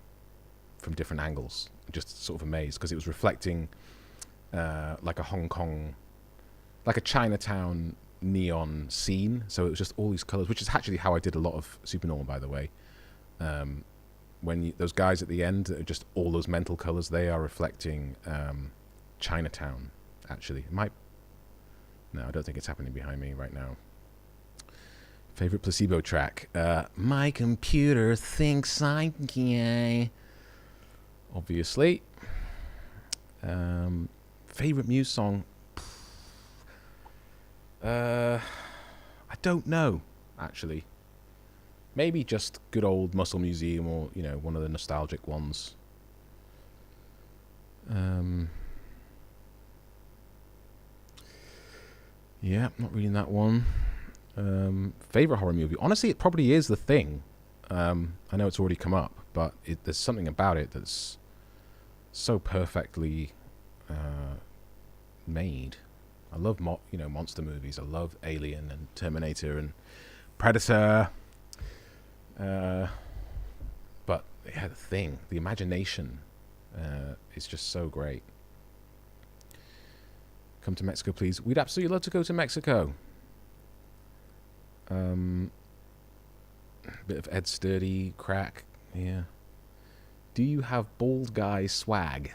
from different angles, just sort of amazed because it was reflecting like a Hong Kong, like a Chinatown neon scene. So it was just all these colors, which is actually how I did a lot of Supernormal, by the way. When those guys at the end are just all those mental colors, they are reflecting Chinatown. Actually, it might. No, I don't think it's happening behind me right now. Favorite placebo track? My computer thinks I'm gay. Obviously. Favorite Muse song? I don't know, actually. Maybe just good old Muscle Museum, or, you know, one of the nostalgic ones. Yeah, not reading that one. Favorite horror movie? Honestly, it probably is The Thing. I know it's already come up, but there's something about it that's so perfectly made. I love monster movies. I love Alien and Terminator and Predator. But yeah, The Thing, the imagination is just so great. Come to Mexico, please. We'd absolutely love to go to Mexico. Bit of Ed Sturdy crack. Yeah. Do you have bald guy swag?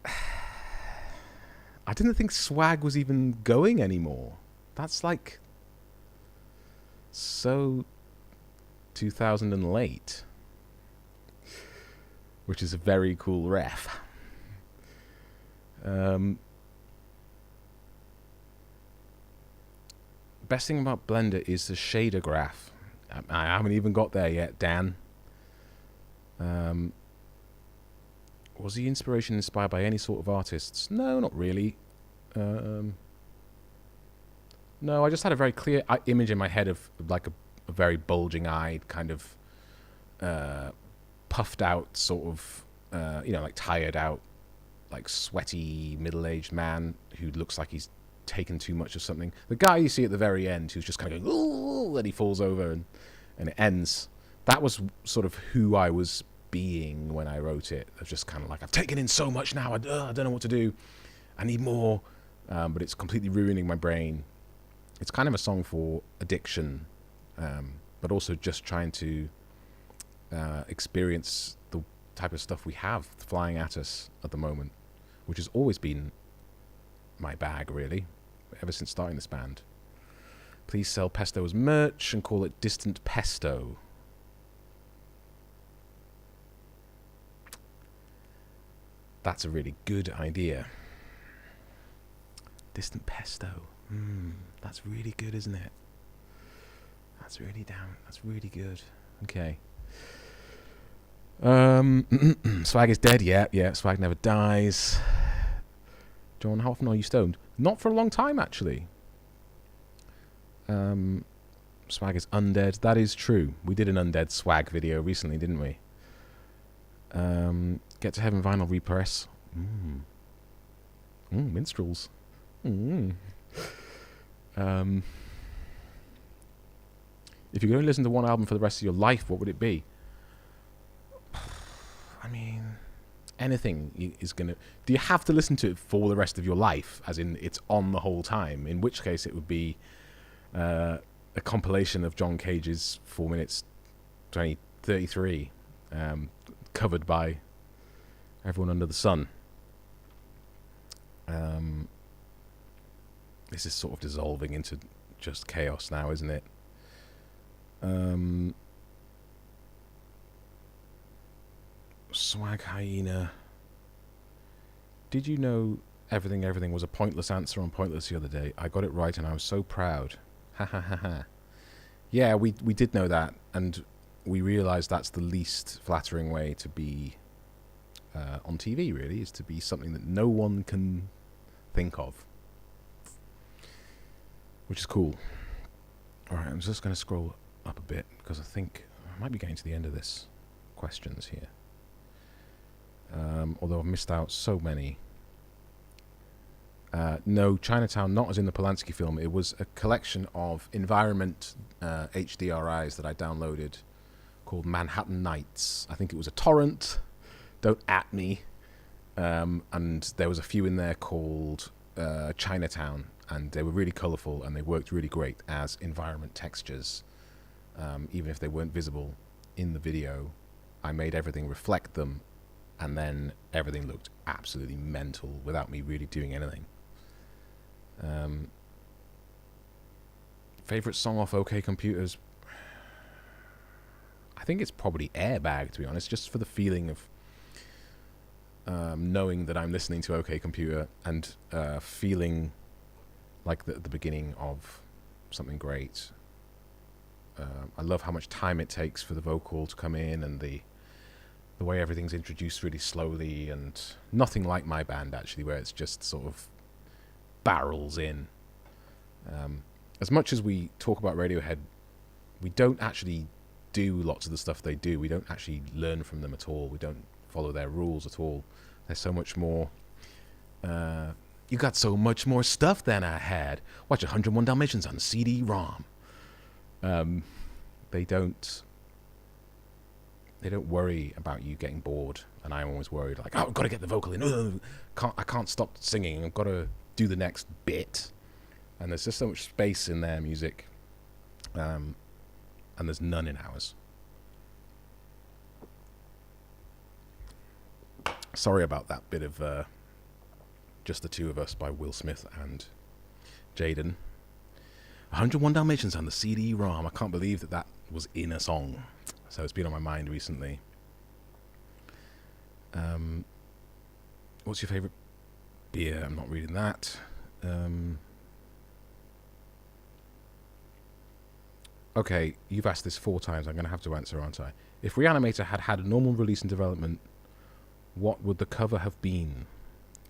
I didn't think swag was even going anymore. That's like so 2000 and late, which is a very cool ref. Best thing about Blender is the shader graph. I haven't even got there yet, Dan. Was the inspiration inspired by any sort of artists? No, not really. No, I just had a very clear image in my head of like a very bulging-eyed, kind of puffed out sort of, like tired out, like sweaty middle-aged man who looks like he's taken too much of something. The guy you see at the very end who's just kind of going, ooh, and he falls over and it ends. That was sort of who I was being when I wrote it. I was just kind of like, I've taken in so much now, I don't know what to do. I need more, but it's completely ruining my brain. It's kind of a song for addiction, but also just trying to experience the type of stuff we have flying at us at the moment, which has always been my bag, really, ever since starting this band. Please sell Pesto as merch and call it Distant Pesto. That's a really good idea. Distant Pesto. That's really good, isn't it? That's really good. Okay. Swag is dead. Yeah. Swag never dies. John, how often are you stoned? Not for a long time, actually. Swag is undead. That is true. We did an undead swag video recently, didn't we? Get to Heaven vinyl repress. Minstrels. If you're going to listen to one album for the rest of your life, what would it be? I mean, anything is going to... Do you have to listen to it for the rest of your life, as in it's on the whole time? In which case it would be a compilation of John Cage's 4 minutes 33, covered by everyone under the sun. This is sort of dissolving into just chaos now, isn't it? Swag Hyena. Did you know everything was a pointless answer on Pointless the other day? I got it right and I was so proud. Ha ha ha ha. Yeah, we did know that, and we realised that's the least flattering way to be on TV, really, is to be something that no one can think of. Which is cool. Alright, I'm just going to scroll up a bit, because I think I might be getting to the end of this questions here. Although I've missed out so many. No, Chinatown, not as in the Polanski film. It was a collection of environment HDRIs that I downloaded called Manhattan Nights. I think it was a torrent. Don't at me. And there was a few in there called Chinatown, and they were really colourful and they worked really great as environment textures. Even if they weren't visible in the video, I made everything reflect them, and then everything looked absolutely mental without me really doing anything. Favorite song off OK Computers? I think it's probably Airbag, to be honest, just for the feeling of knowing that I'm listening to OK Computer and feeling like the beginning of something great. I love how much time it takes for the vocal to come in, and the the way everything's introduced really slowly, and nothing like my band actually, where it's just sort of barrels in. As much as we talk about Radiohead, we don't actually do lots of the stuff they do. We don't actually learn from them at all. We don't follow their rules at all. There's so much more. You got so much more stuff than I had. Watch 101 Dalmatians on CD-ROM. They don't worry about you getting bored, and I'm always worried, like, oh, I've got to get the vocal in. I can't stop singing. I've got to do the next bit. And there's just so much space in their music, and there's none in ours. Sorry about that bit of Just the Two of Us by Will Smith and Jaden. 101 Dalmatians on the CD-ROM. I can't believe that was in a song. So it's been on my mind recently. What's your favourite beer? I'm not reading that. Okay, you've asked this 4 times. I'm going to have to answer, aren't I? If Reanimator had a normal release and development, what would the cover have been?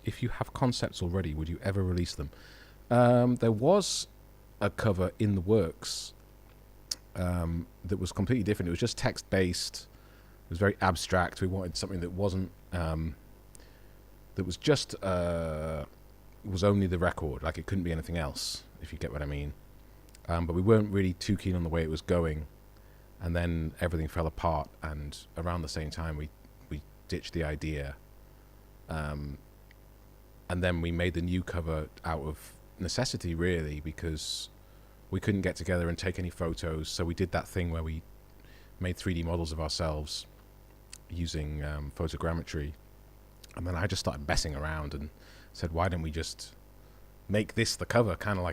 If you have concepts already, would you ever release them? There was a cover in the works that was completely different. It was just text-based. It was very abstract. We wanted something that wasn't... that was just... was only the record. Like, it couldn't be anything else, if you get what I mean. But we weren't really too keen on the way it was going. And then everything fell apart. And around the same time, we ditched the idea. And then we made the new cover out of necessity, really, because we couldn't get together and take any photos. So we did that thing where we made 3D models of ourselves using photogrammetry. And then I just started messing around and said, why don't we just make this the cover? Kind of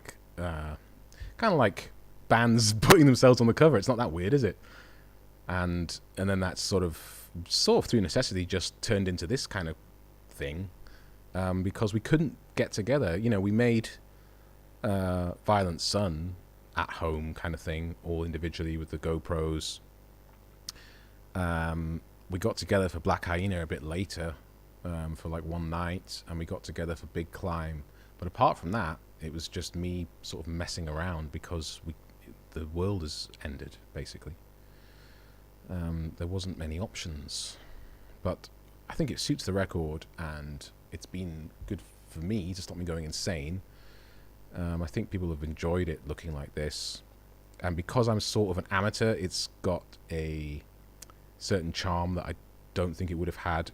like bands putting themselves on the cover. It's not that weird, is it? And then that sort of through necessity just turned into this kind of thing, because we couldn't get together. You know, we made Violent Sun at home kind of thing, all individually with the GoPros. We got together for Black Hyena a bit later, for like one night, and we got together for Big Climb. But apart from that, it was just me sort of messing around because the world has ended, basically. There wasn't many options. But I think it suits the record, and it's been good for me to stop me going insane. I think people have enjoyed it looking like this. And because I'm sort of an amateur, it's got a certain charm that I don't think it would have had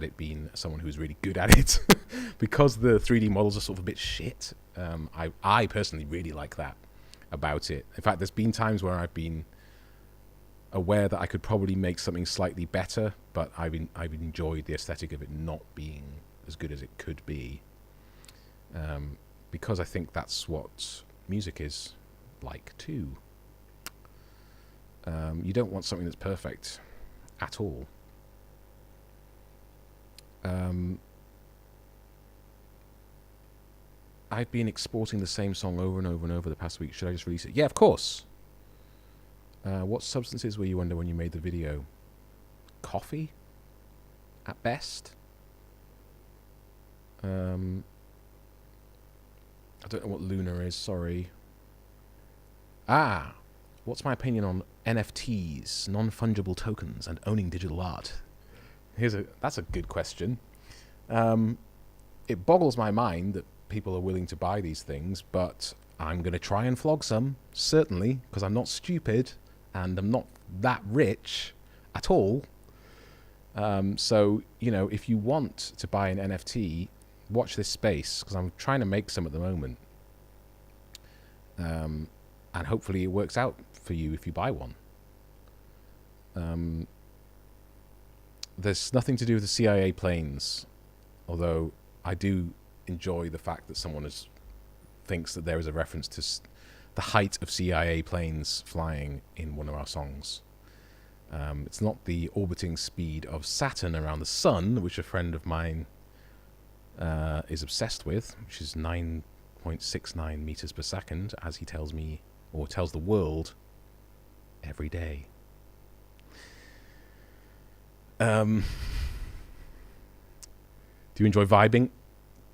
it been someone who's really good at it. Because the 3D models are sort of a bit shit. I personally really like that about it. In fact, there's been times where I've been aware that I could probably make something slightly better, but I've enjoyed the aesthetic of it not being as good as it could be. Because I think that's what music is like too. You don't want something that's perfect at all. I've been exporting the same song over and over and over the past week. Should I just release it? Yeah, of course. What substances were you under when you made the video? Coffee? At best? I don't know what lunar is, sorry. What's my opinion on NFTs, non-fungible tokens, and owning digital art? That's a good question. It boggles my mind that people are willing to buy these things, but I'm going to try and flog some, certainly, because I'm not stupid and I'm not that rich at all. So, you know, if you want to buy an NFT, watch this space, because I'm trying to make some at the moment. And hopefully it works out for you if you buy one. There's nothing to do with the CIA planes, although I do enjoy the fact that someone thinks that there is a reference to the height of CIA planes flying in one of our songs. It's not the orbiting speed of Saturn around the sun, which a friend of mine is obsessed with, which is 9.69 meters per second, as he tells me, or tells the world every day. Do you enjoy vibing?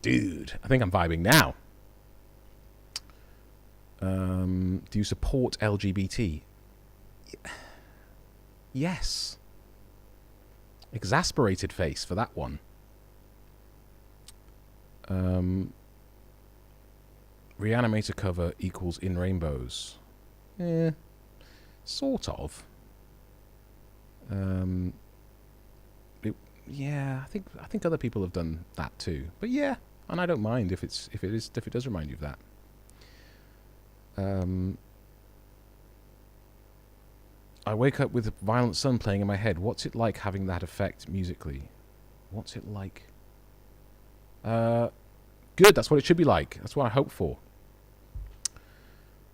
Dude, I think I'm vibing now. Do you support LGBT? Yes. Exasperated face for that one. Reanimator cover equals In Rainbows. Sort of. Yeah, I think other people have done that too. But yeah, and I don't mind if it does remind you of that. I wake up with Violent Sun playing in my head. What's it like having that effect musically? What's it like? Good, that's what it should be like. That's what I hope for.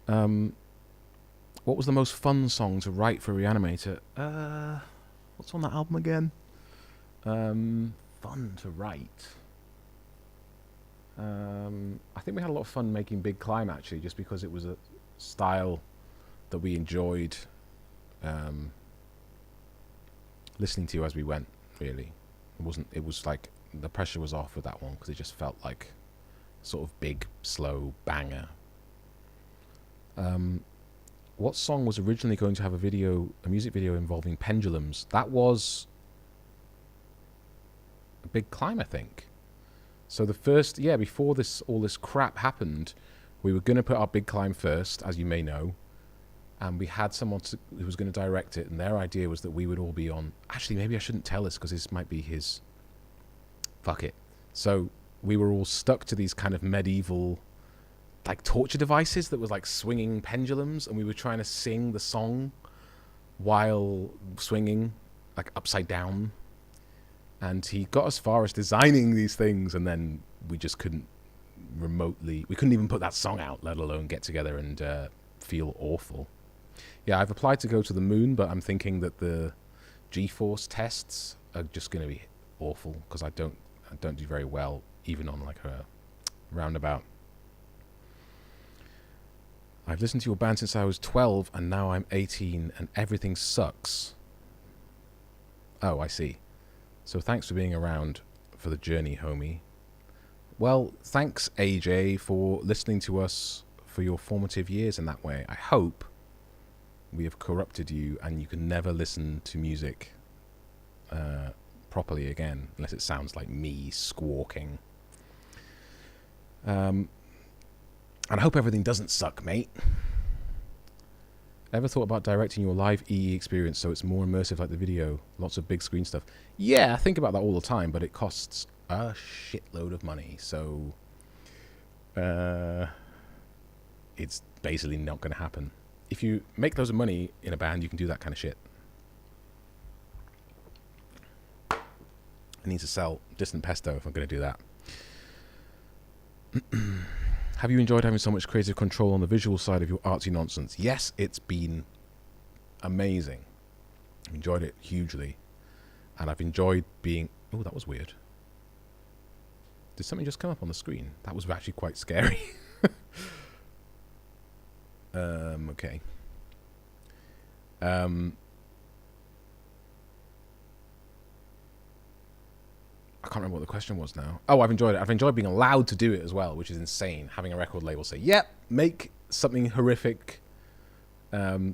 What was the most fun song to write for Reanimator? What's on that album again? Fun to write. I think we had a lot of fun making Big Climb, actually, just because it was a style that we enjoyed listening to as we went, really. It was like the pressure was off with that one because it just felt like sort of big, slow banger. What song was originally going to have a music video involving pendulums? That was a Big Climb, I think. So the first, before all this crap happened, we were going to put our Big Climb first, as you may know, and we had someone who was going to direct it, and their idea was that we would all be on. Actually, maybe I shouldn't tell this because this might be his. Fuck it. So we were all stuck to these kind of medieval, like, torture devices that was like swinging pendulums, and we were trying to sing the song while swinging, like upside down. And he got as far as designing these things, and then we just couldn't even put that song out, let alone get together and feel awful. Yeah, I've applied to go to the moon, but I'm thinking that the G-force tests are just going to be awful because I don't do very well, even on like a roundabout. I've listened to your band since I was 12, and now I'm 18, and everything sucks. Oh, I see. So thanks for being around for the journey, homie. Well, thanks, AJ, for listening to us for your formative years in that way. I hope we have corrupted you and you can never listen to music properly again, unless it sounds like me squawking. And I hope everything doesn't suck, mate. Ever thought about directing your live EE experience so it's more immersive like the video? Lots of big screen stuff. Yeah, I think about that all the time, but it costs a shitload of money. So it's basically not going to happen. If you make loads of money in a band, you can do that kind of shit. I need to sell Distant Pesto if I'm going to do that. Have you enjoyed having so much creative control on the visual side of your artsy nonsense? Yes, it's been amazing. I've enjoyed it hugely. And I've enjoyed being... Oh, that was weird. Did something just come up on the screen? That was actually quite scary. Okay. I can't remember what the question was now. Oh, I've enjoyed it. I've enjoyed being allowed to do it as well, which is insane. Having a record label say, yep, make something horrific, and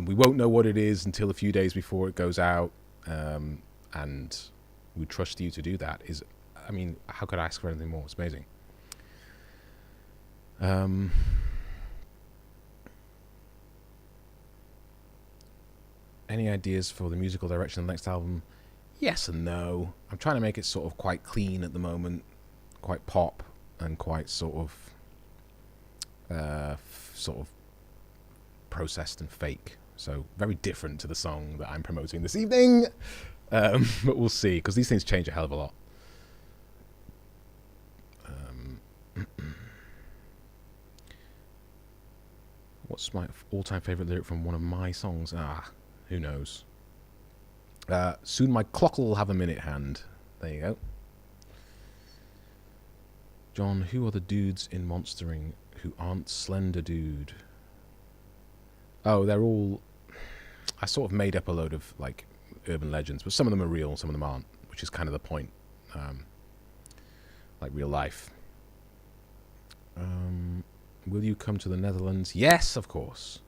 we won't know what it is until a few days before it goes out, and we trust you to do that. I mean, how could I ask for anything more? It's amazing. Any ideas for the musical direction of the next album? Yes and no. I'm trying to make it sort of quite clean at the moment, quite pop, and quite sort of processed and fake. So very different to the song that I'm promoting this evening. But we'll see, because these things change a hell of a lot. What's my all-time favorite lyric from one of my songs? Who knows? Soon my clock will have a minute hand. There you go. John, who are the dudes in Monstering who aren't Slender Dude? Oh, they're all... I sort of made up a load of, like, urban legends, but some of them are real, some of them aren't, which is kind of the point. Like real life. Will you come to the Netherlands? Yes, of course.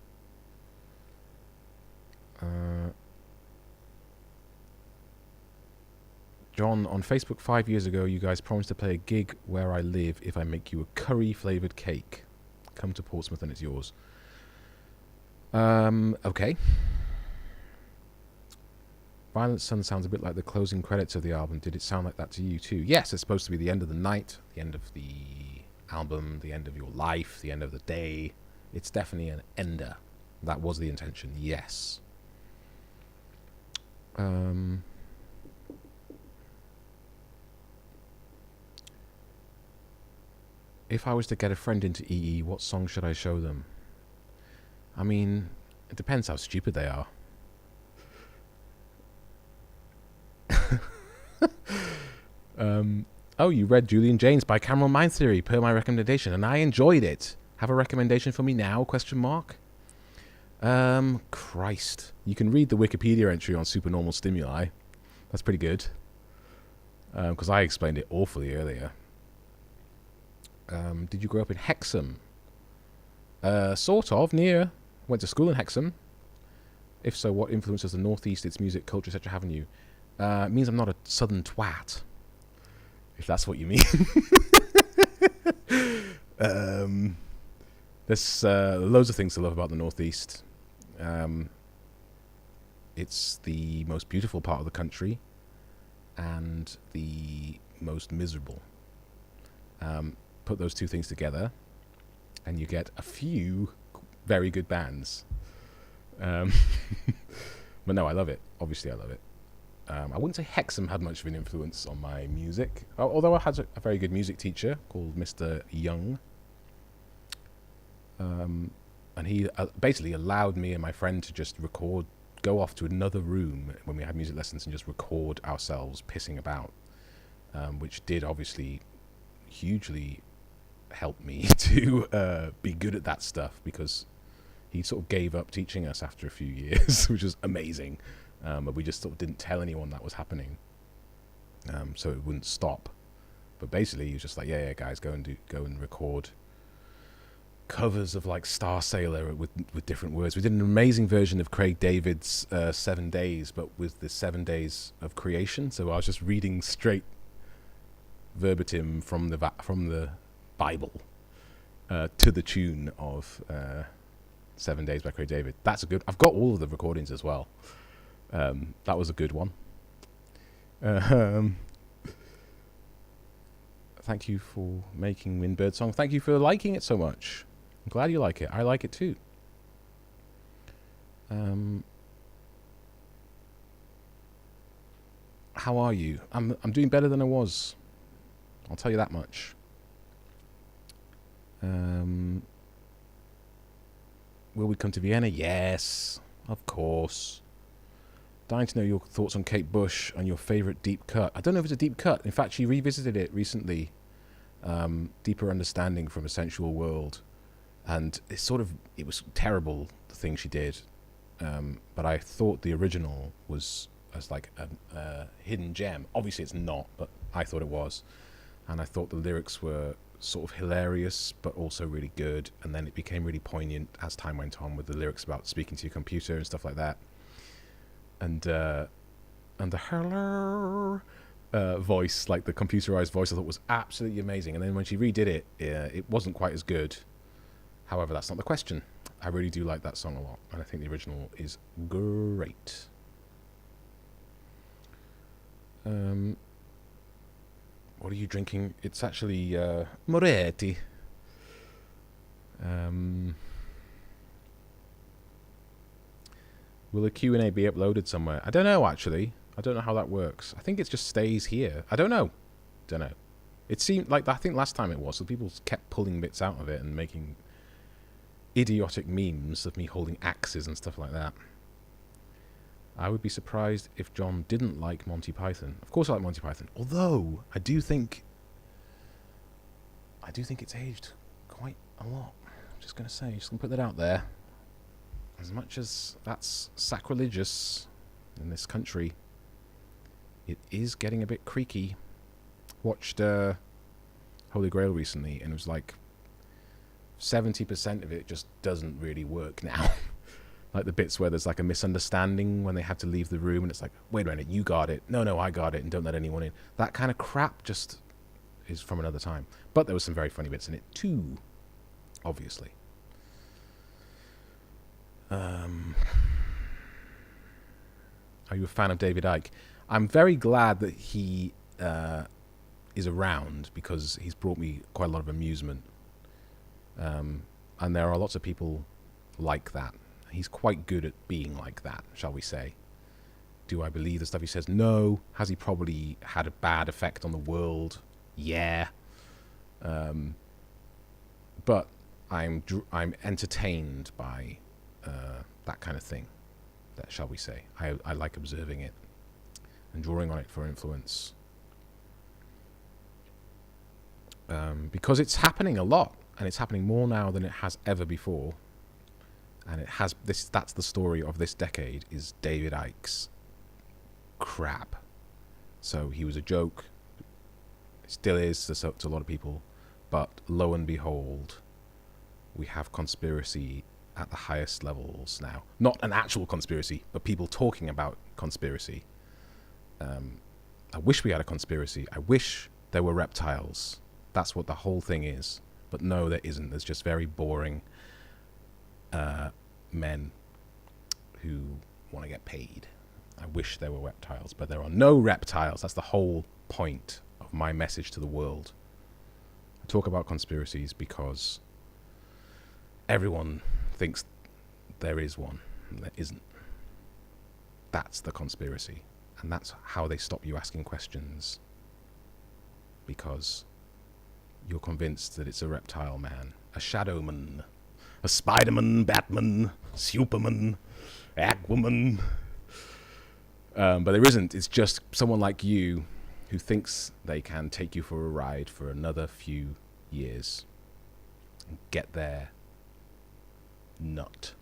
John, on Facebook 5 years ago, you guys promised to play a gig where I live if I make you a curry-flavoured cake. Come to Portsmouth and it's yours. Okay. Violent Sun sounds a bit like the closing credits of the album. Did it sound like that to you too? Yes, it's supposed to be the end of the night, the end of the album, the end of your life, the end of the day. It's definitely an ender. That was the intention, yes. If I was to get a friend into EE, what song should I show them? I mean, it depends how stupid they are. Oh, you read Julian Jaynes Bicameral Mind Theory per my recommendation, and I enjoyed it. Have a recommendation for me now? ? Christ. You can read the Wikipedia entry on Supernormal stimuli. That's pretty good. Because I explained it awfully earlier. Did you grow up in Hexham? Sort of, near. Went to school in Hexham. If so, what influences the Northeast, its music, culture, etc. haven't you? It means I'm not a southern twat. If that's what you mean. There's loads of things to love about the Northeast. It's the most beautiful part of the country and the most miserable. Put those two things together and you get a few very good bands. But no, I love it. Obviously, I love it. I wouldn't say Hexham had much of an influence on my music, although I had a very good music teacher called Mr. Young. And he basically allowed me and my friend to just go off to another room when we had music lessons and just record ourselves pissing about, which did obviously hugely help me to be good at that stuff, because he sort of gave up teaching us after a few years, which was amazing. But we just sort of didn't tell anyone that was happening, so it wouldn't stop. But basically, he was just like, yeah, guys, go and record covers of like Star Sailor with different words. We did an amazing version of Craig David's 7 Days, but with the 7 Days of Creation. So I was just reading straight verbatim from the Bible to the tune of 7 Days by Craig David. That's a good. I've got all of the recordings as well. That was a good one. Thank you for making Windbird Song. Thank you for liking it so much. I'm glad you like it. I like it too. How are you? I'm doing better than I was. I'll tell you that much. Will we come to Vienna? Yes, of course. Dying to know your thoughts on Kate Bush and your favourite deep cut. I don't know if it's a deep cut. In fact, she revisited it recently. Deeper Understanding from a Sensual World. And it was terrible, the thing she did. But I thought the original was as like a hidden gem. Obviously it's not, but I thought it was. And I thought the lyrics were sort of hilarious, but also really good. And then it became really poignant as time went on, with the lyrics about speaking to your computer and stuff like that. And the hello voice, like the computerized voice, I thought was absolutely amazing. And then when she redid it, it wasn't quite as good. However, that's not the question. I really do like that song a lot, and I think the original is great. What are you drinking? It's actually Moretti. Will the Q&A be uploaded somewhere? I don't know, actually. I don't know how that works. I think it just stays here. I don't know. It seemed like, I think last time it was, so people kept pulling bits out of it and making idiotic memes of me holding axes and stuff like that. I would be surprised if John didn't like Monty Python. Of course I like Monty Python. Although, I do think it's aged quite a lot. I'm just going to say, just going to put that out there. As much as that's sacrilegious, in this country, it is getting a bit creaky. Watched Holy Grail recently, and it was like 70% of it just doesn't really work now. Like the bits where there's like a misunderstanding when they have to leave the room, and it's like, wait a minute, you got it. No, I got it, and don't let anyone in. That kind of crap just is from another time. But there was some very funny bits in it too, obviously. Are you a fan of David Icke? I'm very glad that he is around, because he's brought me quite a lot of amusement. And there are lots of people like that. He's quite good at being like that, shall we say. Do I believe the stuff he says? No. Has he probably had a bad effect on the world? Yeah. But I'm entertained by that kind of thing, that shall we say. I like observing it and drawing on it for influence. Because it's happening a lot, and it's happening more now than it has ever before. And it has that's the story of this decade, is David Icke's crap. So he was a joke, still is to a lot of people, but lo and behold, we have conspiracy at the highest levels now. Not an actual conspiracy, but people talking about conspiracy. I wish we had a conspiracy. I wish there were reptiles. That's what the whole thing is. But no, there isn't. There's just very boring men who want to get paid. I wish there were reptiles, but there are no reptiles. That's the whole point of my message to the world. I talk about conspiracies because everyone thinks there is one, and there isn't. That's the conspiracy, and that's how they stop you asking questions, because you're convinced that it's a reptile man, a shadowman, a Spider-Man, Batman, Superman, Aquaman. But there isn't. It's just someone like you who thinks they can take you for a ride for another few years and get their nut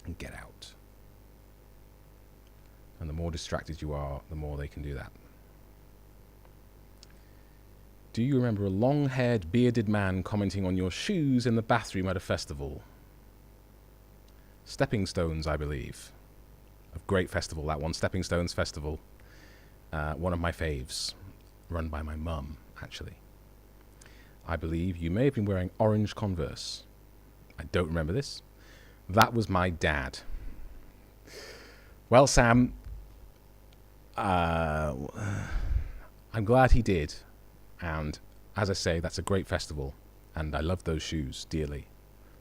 and get out. And the more distracted you are, the more they can do that. Do you remember a long-haired, bearded man commenting on your shoes in the bathroom at a festival? Stepping Stones, I believe. A great festival, that one. Stepping Stones Festival. One of my faves. Run by my mum, actually. I believe you may have been wearing orange Converse. I don't remember this. That was my dad. Well, Sam, I'm glad he did. And as I say, that's a great festival, and I love those shoes dearly.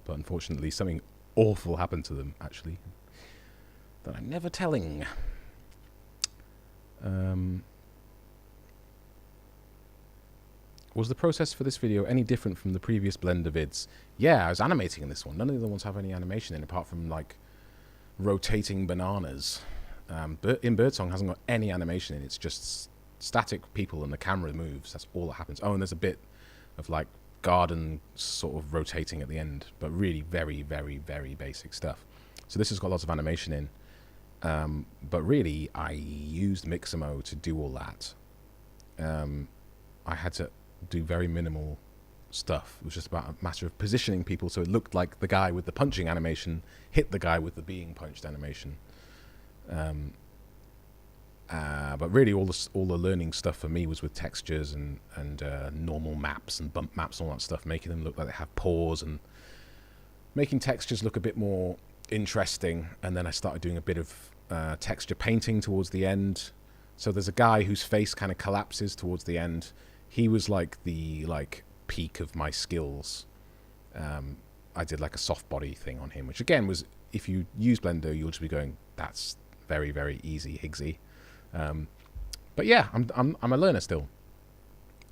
But unfortunately, something awful happened to them, actually, that I'm never telling. Was the process for this video any different from the previous Blender vids? Yeah, I was animating in this one. None of the other ones have any animation in, apart from, like, rotating bananas. In Birdsong hasn't got any animation in. It's just static people and the camera moves. That's all that happens. Oh, and there's a bit of like garden sort of rotating at the end, but really very, very, very basic stuff. So this has got lots of animation in, but really I used Mixamo to do all that. I had to do very minimal stuff. It was just about a matter of positioning people so it looked like the guy with the punching animation hit the guy with the being punched animation. But really all the learning stuff for me was with textures and normal maps and bump maps and all that stuff, making them look like they have pores and making textures look a bit more interesting. And then I started doing a bit of texture painting towards the end. So there's a guy whose face kind of collapses towards the end. He was like the peak of my skills. I did like a soft body thing on him, which again was, if you use Blender, you'll just be going, that's very, very easy, Higgsy. But yeah, I'm a learner still,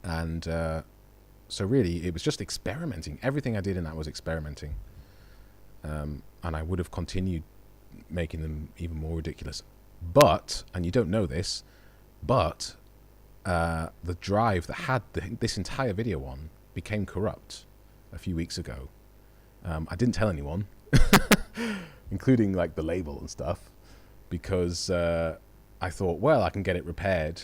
and so really it was just experimenting. Everything I did in that was experimenting, and I would have continued making them even more ridiculous. But, and you don't know this, but the drive that had this entire video on became corrupt a few weeks ago. I didn't tell anyone, including like the label and stuff. because I thought, well, I can get it repaired,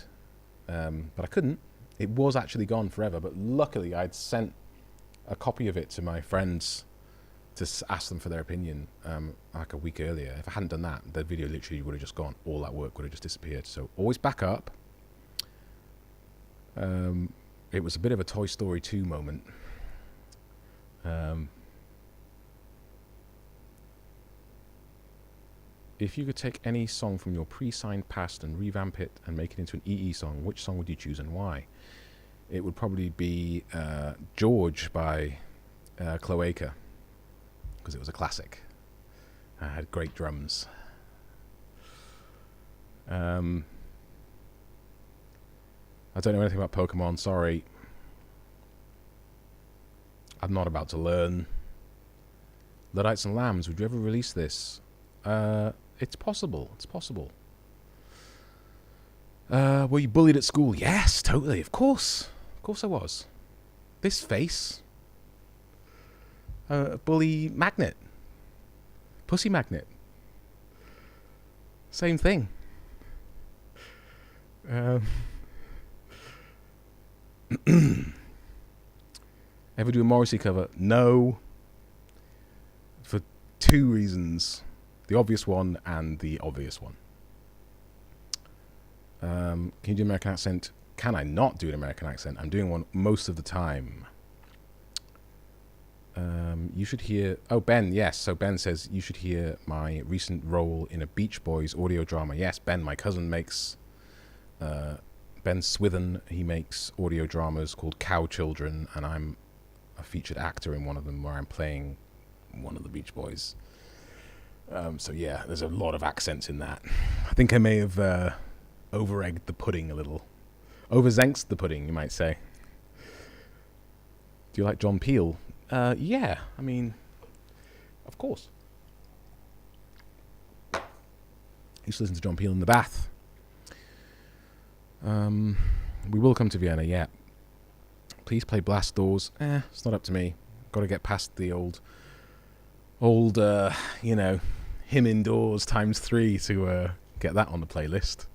but I couldn't. It was actually gone forever, but luckily I'd sent a copy of it to my friends to ask them for their opinion like a week earlier. If I hadn't done that, the video literally would have just gone. All that work would have just disappeared. So always back up. It was a bit of a Toy Story 2 moment. If you could take any song from your pre-signed past and revamp it and make it into an EE song, which song would you choose and why? It would probably be George by Cloaca, because it was a classic. I had great drums. I don't know anything about Pokemon, sorry. I'm not about to learn. Luddites and Lambs, would you ever release this? It's possible. It's possible. Were you bullied at school? Yes, totally. Of course. Of course I was. This face. Bully magnet. Pussy magnet. Same thing. Ever do a Morrissey cover? No. For 2 reasons. The obvious one and the obvious one. Can you do an American accent? Can I not do an American accent? I'm doing one most of the time. You should hear... Oh, Ben, yes. So Ben says, you should hear my recent role in a Beach Boys audio drama. Yes, Ben, my cousin makes... Ben Swithen, he makes audio dramas called Cow Children, and I'm a featured actor in one of them where I'm playing one of the Beach Boys. So yeah, there's a lot of accents in that. I think I may have over-egged the pudding a little. Over-zenked the pudding, you might say. Do you like John Peel? Yeah, I mean, of course. I used to listen to John Peel in the bath. We will come to Vienna, yeah. Please play Blast Doors. It's not up to me. Got to get past the old, you know, Him Indoors ×3 to get that on the playlist.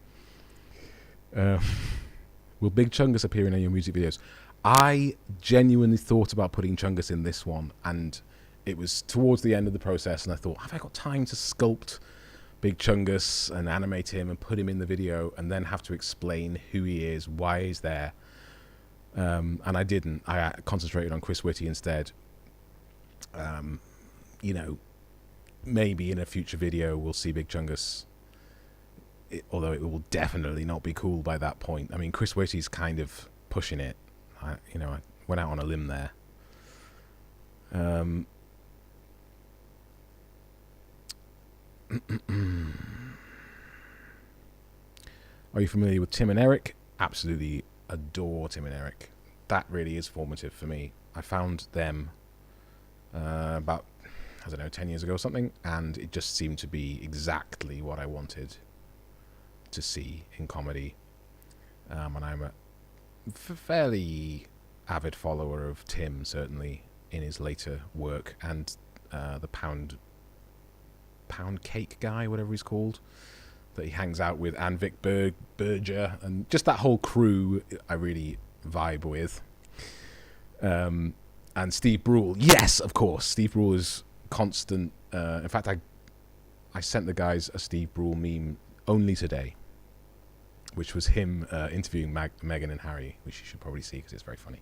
Will Big Chungus appear in any of your music videos? I genuinely thought about putting Chungus in this one, and it was towards the end of the process, and I thought, have I got time to sculpt Big Chungus and animate him and put him in the video and then have to explain who he is, why he's there? And I didn't. I concentrated on Chris Whitty instead. You know, maybe in a future video we'll see Big Chungus, although it will definitely not be cool by that point. I mean, Chris Whitty's kind of pushing it. I went out on a limb there. Are you familiar with Tim and Eric? Absolutely adore Tim and Eric. That really is formative for me. I found them about, I don't know, 10 years ago or something, and it just seemed to be exactly what I wanted to see in comedy. And I'm a fairly avid follower of Tim, certainly in his later work, and the Pound Cake guy, whatever he's called, that he hangs out with, and Vic Berger, and just that whole crew I really vibe with. And Steve Brule, yes, of course. Steve Brule is constant. In fact, I sent the guys a Steve Brule meme only today, which was him interviewing Meghan and Harry, which you should probably see because it's very funny.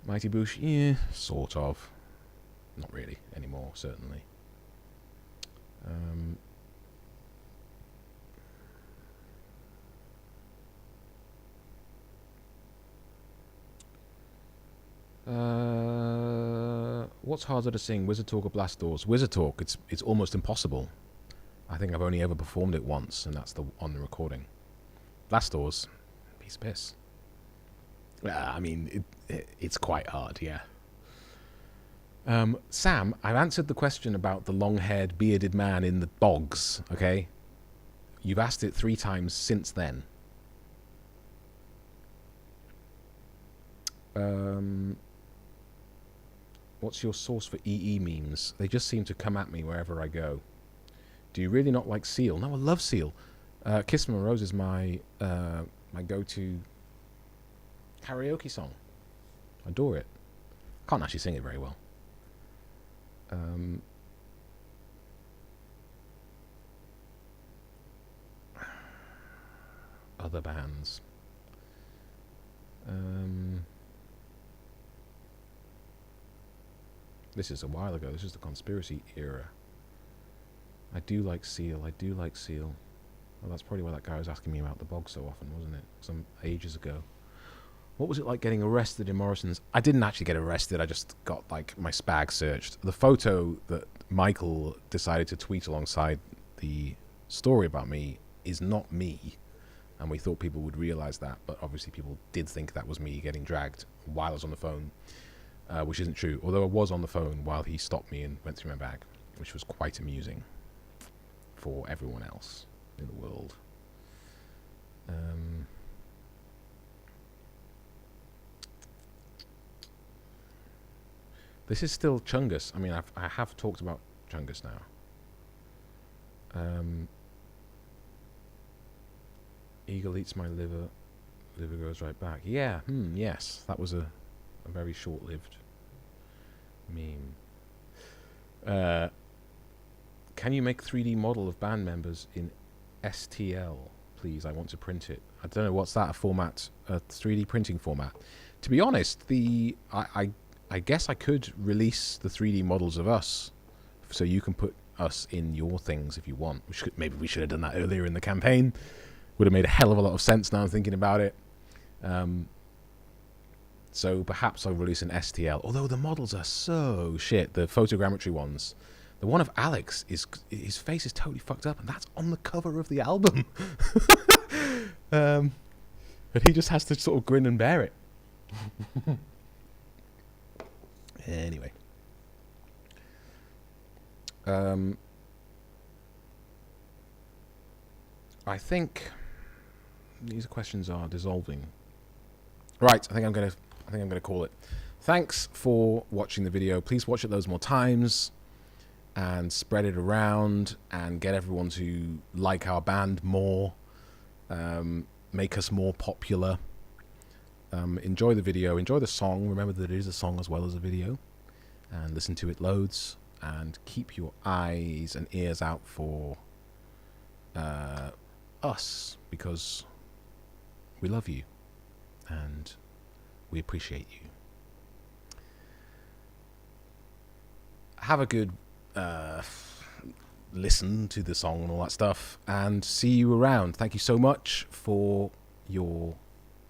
Mighty Boosh, yeah, sort of. Not really anymore, certainly. What's harder to sing, Wizard Talk or Blast Doors? Wizard Talk, it's almost impossible. I think I've only ever performed it once, and that's on the recording. Blast Doors, piece of piss. I mean, it's quite hard, yeah. Sam, I've answered the question about the long-haired, bearded man in the bogs, okay? You've asked it 3 times since then. What's your source for EE memes? They just seem to come at me wherever I go. Do you really not like Seal? No, I love Seal. Kiss from a Rose is my my go-to karaoke song. I adore it. Can't actually sing it very well. Other bands. This is a while ago. This is the conspiracy era. I do like Seal. I do like Seal. Well, that's probably why that guy was asking me about the bog so often, wasn't it? Some ages ago. What was it like getting arrested in Morrison's? I didn't actually get arrested. I just got, like, my spag searched. The photo that Michael decided to tweet alongside the story about me is not me. And we thought people would realize that. But obviously people did think that was me getting dragged while I was on the phone. Which isn't true. Although I was on the phone while he stopped me and went through my bag. Which was quite amusing. For everyone else in the world. This is still Chungus. I mean, I have talked about Chungus now. Eagle eats my liver. Liver goes right back. Yeah, yes. That was a very short-lived meme. Can you make 3D model of band members in STL, please? I want to print it. I don't know, what's that, a format, a 3D printing format? To be honest, I guess I could release the 3D models of us, so you can put us in your things if you want. Maybe we should have done that earlier in the campaign. Would have made a hell of a lot of sense now I'm thinking about it. So perhaps I'll release an STL, although the models are so shit, the photogrammetry ones. The one of Alex, his face is totally fucked up, and that's on the cover of the album. But he just has to sort of grin and bear it. Anyway. I think these questions are dissolving. Right, I think I'm gonna call it. Thanks for watching the video. Please watch it loads more times. And spread it around and get everyone to like our band more, make us more popular. Enjoy the video, enjoy the song. Remember that it is a song as well as a video, and listen to it loads. And keep your eyes and ears out for us, because we love you and we appreciate you. Have a good listen to the song and all that stuff, and see you around. Thank you so much for your